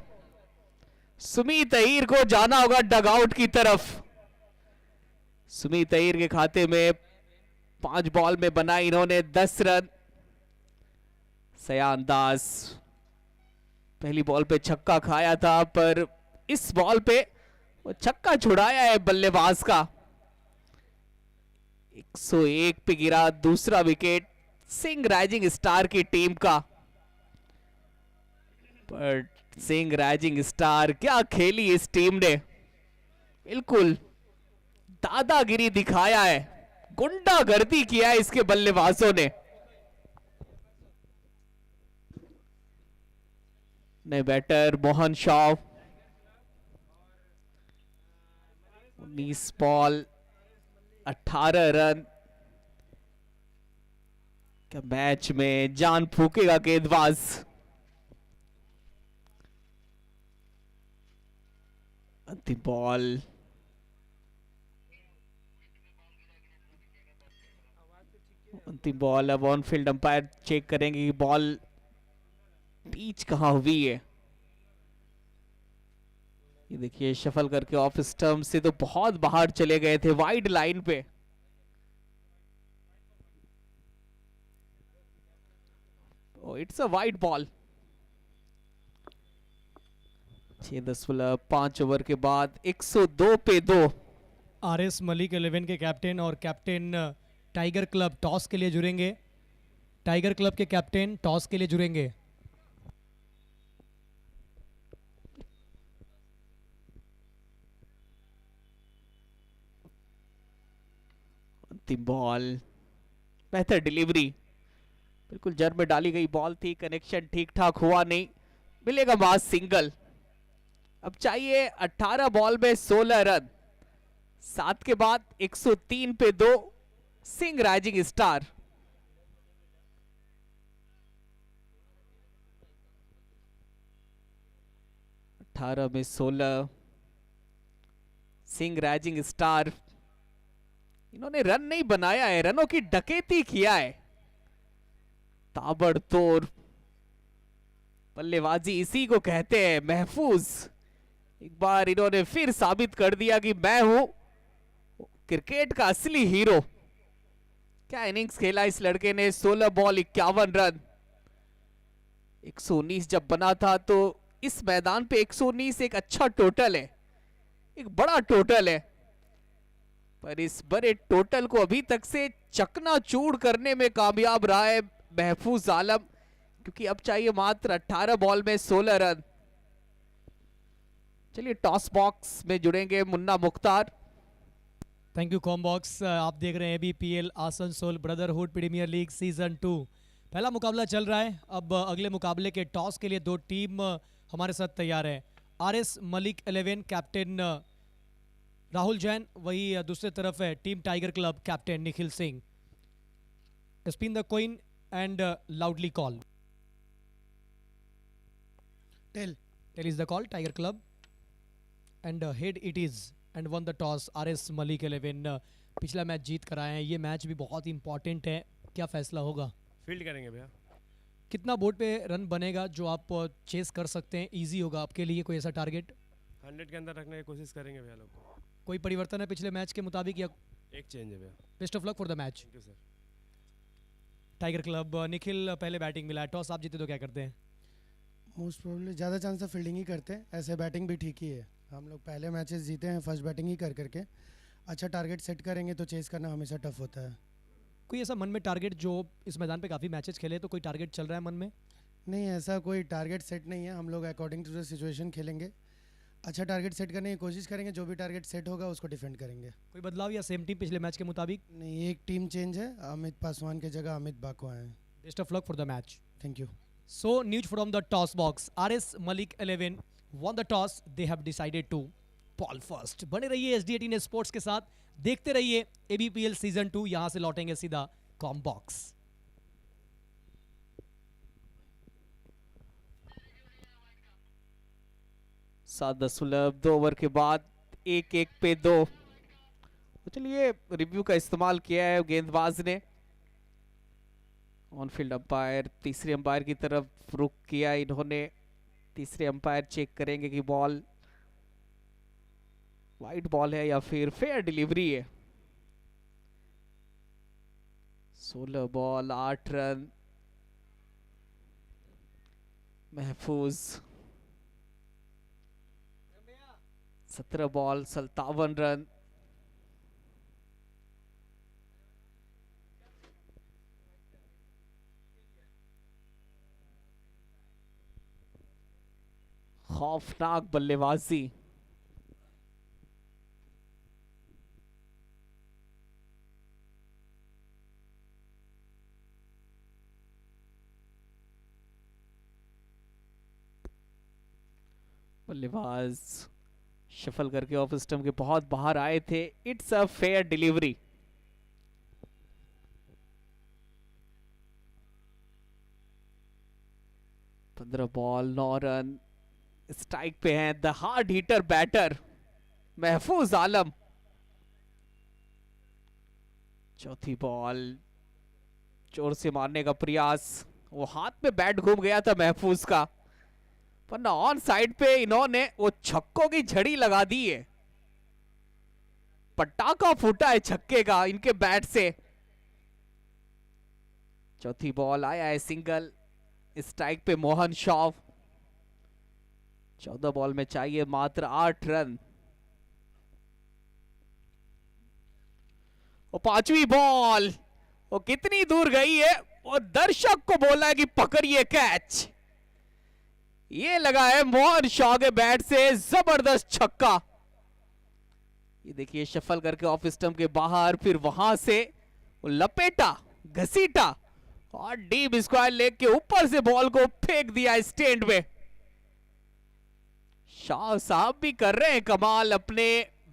S1: सुमित अहीर को जाना होगा डगआउट की तरफ। सुमित अहीर के खाते में 5 बॉल में बना इन्होंने 10 रन। सयान दास पहली बॉल पे छक्का खाया था पर इस बॉल पे वो छक्का छुड़ाया है बल्लेबाज का। 101 पे गिरा दूसरा विकेट सिंह राइजिंग स्टार की टीम का। पर सिंह राइजिंग स्टार क्या खेली इस टीम ने, बिल्कुल दादागिरी दिखाया है, गुंडागर्दी किया है इसके बल्लेबाजों ने। नए batter Mohan Shah, 19 ball 18 run. क्या मैच में जान फूकेगा गेंदबाज। अंतिम बॉल। अंतिम बॉल। अब ऑन फील्ड अंपायर चेक करेंगे कि बॉल पिच कहां हुई है। ये देखिए शफल करके ऑफ स्टंप से तो बहुत बाहर चले गए थे, वाइड लाइन पे। It's a wide ball. 6.5 over के बाद 102 पे 2।
S3: आरएस मलिक 11 के कैप्टन और कैप्टन टाइगर क्लब टॉस के लिए जुड़ेंगे। टाइगर क्लब के कैप्टन टॉस के लिए जुड़ेंगे।
S1: अंतिम बॉल। बेहतर डिलीवरी, बिल्कुल जर में डाली गई बॉल थी, कनेक्शन ठीक ठाक हुआ नहीं, मिलेगा मास सिंगल। अब चाहिए 18 बॉल में 16 रन। 7 के बाद 103 पे 2। Singh rising star. अठारह में 16। Singh rising star. इन्होंने रन नहीं बनाया है, रनों की डकैती किया है। ताबड़तोड़ बल्लेबाजी इसी को कहते हैं, महफूज। एक बार इन्होंने फिर साबित कर दिया कि मैं हूं क्रिकेट का असली हीरो। क्या इनिंग्स खेला इस लड़के ने। 16 बॉल 51 रन। 119 जब बना था तो इस मैदान पे 119 एक अच्छा टोटल है, एक बड़ा टोटल है। पर इस बड़े टोटल को अभी तक से चकनाचूर करने में कामयाब रहा है महफूज आलम, क्योंकि अब चाहिए मात्र 18 बॉल में 16 रन। चलिए टॉस बॉक्स में जुड़ेंगे Munna Mukhtar.
S3: Thank you combox. आप देख रहे हैं ABPL Asansol brotherhood premier league season 2। पहला मुकाबला चल रहा है। अब अगले मुकाबले के टॉस के लिए दो टीम हमारे साथ तैयार है। आरएस मलिक 11 कैप्टन राहुल जैन, वही दूसरी तरफ है team Tiger Club captain Nikhil Singh. Spin the coin and loudly call. Tail is the call. Tiger Club and head it is and won the toss RS Malik 11। पिछला मैच जीत कर आए हैं, ये मैच भी बहुत इंपॉर्टेंट है। क्या फैसला होगा?
S4: फील्ड करेंगे भैया।
S3: कितना बोर्ड पे रन बनेगा जो आप चेस कर सकते हैं? इजी होगा आपके लिए कोई ऐसा टारगेट?
S4: 100 के अंदर रखने की कोशिश करेंगे भैया लोग।
S3: कोई परिवर्तन है पिछले मैच के मुताबिक या?
S4: एक चेंज है भैया।
S3: Best of luck for the match.
S4: Thank you sir.
S3: Tiger club Nikhil, पहले बैटिंग मिला है, टॉस आप जीते तो क्या करते हैं?
S5: मोस्ट प्रोबेबली ज़्यादा चांस है फील्डिंग ही करते हैं। ऐसे बैटिंग भी ठीक ही है। हम लोग पहले मैचेस जीते हैं फर्स्ट बैटिंग ही कर करके। अच्छा टारगेट सेट करेंगे तो चेस करना हमेशा टफ होता है।
S3: कोई ऐसा मन में टारगेट जो इस मैदान पे काफ़ी मैचेस खेले, तो कोई टारगेट चल रहा है मन में?
S5: नहीं, ऐसा कोई टारगेट सेट नहीं है। हम लोग अकॉर्डिंग टू द सिचुएशन खेलेंगे। अच्छा टारगेट सेट करने की कोशिश करेंगे, जो भी टारगेट सेट होगा उसको डिफेंड करेंगे।
S3: कोई बदलाव या सेम टीम पिछले मैच के मुताबिक?
S5: नहीं, एक टीम चेंज है। अमित पासवान के जगह अमित बाको आए हैं।
S3: Best of luck for the match.
S5: Thank you.
S3: So news from the toss box. RS Malik 11 won the toss. They have decided to ball first. बने रहिए SD18 स्पोर्ट्स के साथ, देखते रहिए ABPL सीजन 2। यहां से लौटेंगे सीधा कॉम बॉक्स।
S1: 7.2 ओवर के बाद 1-1 पे 2। तो चलिए रिव्यू का इस्तेमाल किया है गेंदबाज ने। ऑन फील्ड अंपायर तीसरे अंपायर की तरफ रुख किया इन्होंने। तीसरे अंपायर चेक करेंगे कि बॉल वाइड बॉल है या फिर फेयर डिलीवरी है। 16 बॉल 8 रन। महफूज 17 बॉल 57 रन। खौफनाक बल्लेबाजी। बल्लेबाज शफल करके ऑफ स्टंप के बहुत बाहर आए थे। It's a fair delivery. पंद्रह बॉल 9 रन। स्ट्राइक पे हैं द हार्ड हिटर बैटर महफूज आलम। चौथी बॉल, जोर से मारने का प्रयास, वो हाथ में बैट घूम गया था महफूज का, वरना ऑन साइड पे इन्होंने वो छक्कों की झड़ी लगा दी है। पटाखा फूटा है छक्के का इनके बैट से। चौथी बॉल, आया है सिंगल, स्ट्राइक पे मोहन शॉ। 14 बॉल में चाहिए मात्र 8 रन। और पांचवी बॉल, वो कितनी दूर गई है, और दर्शक को बोला है कि पकड़िए कैच। ये लगा है मोहन शॉ के बैट से जबरदस्त छक्का। ये देखिए शफल करके ऑफ स्टंप के बाहर, फिर वहां से वो लपेटा, घसीटा और डीप स्क्वायर लेग के ऊपर से बॉल को फेंक दिया स्टैंड में। शाह साहब भी कर रहे हैं कमाल अपने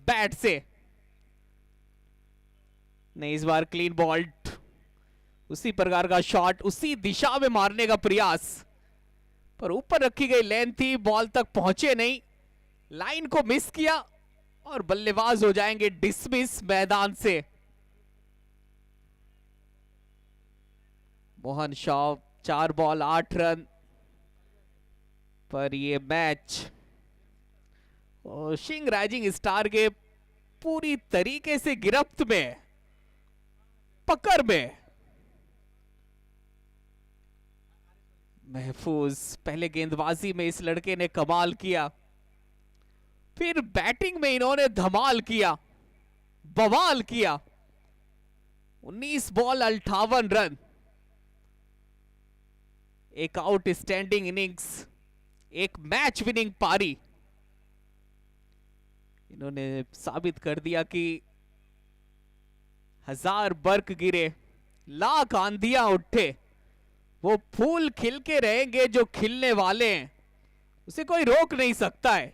S1: बैट से। नहीं, इस बार क्लीन बॉल्ड, उसी प्रकार का शॉट, उसी दिशा में मारने का प्रयास, पर ऊपर रखी गई लेंथ थी, बॉल तक पहुंचे नहीं, लाइन को मिस किया और बल्लेबाज हो जाएंगे डिसमिस मैदान से। मोहन शॉ 4 बॉल 8 रन पर ये मैच और शिंग राइजिंग स्टार के पूरी तरीके से गिरफ्त में, पकड़ में। महफूज, पहले गेंदबाजी में इस लड़के ने कमाल किया, फिर बैटिंग में इन्होंने धमाल किया, बवाल किया। 19 बॉल 58 रन, एक आउटस्टैंडिंग इनिंग्स, एक मैच विनिंग पारी। इन्होंने साबित कर दिया कि 1000 बर्क गिरे, लाख आंधियां उठे, वो फूल खिल के रहेंगे जो खिलने वाले हैं, उसे कोई रोक नहीं सकता है।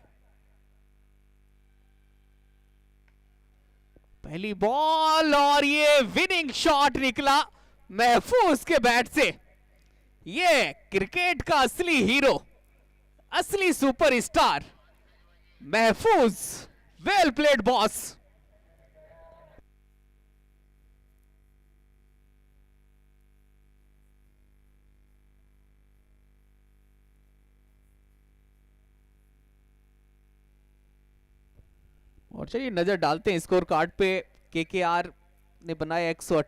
S1: पहली बॉल और ये विनिंग शॉट निकला महफूज के बैट से। ये क्रिकेट का असली हीरो, असली सुपरस्टार महफूज। Well played boss. और चलिए नजर डालते हैं स्कोर कार्ड पे। केकेआर ने बनाया 108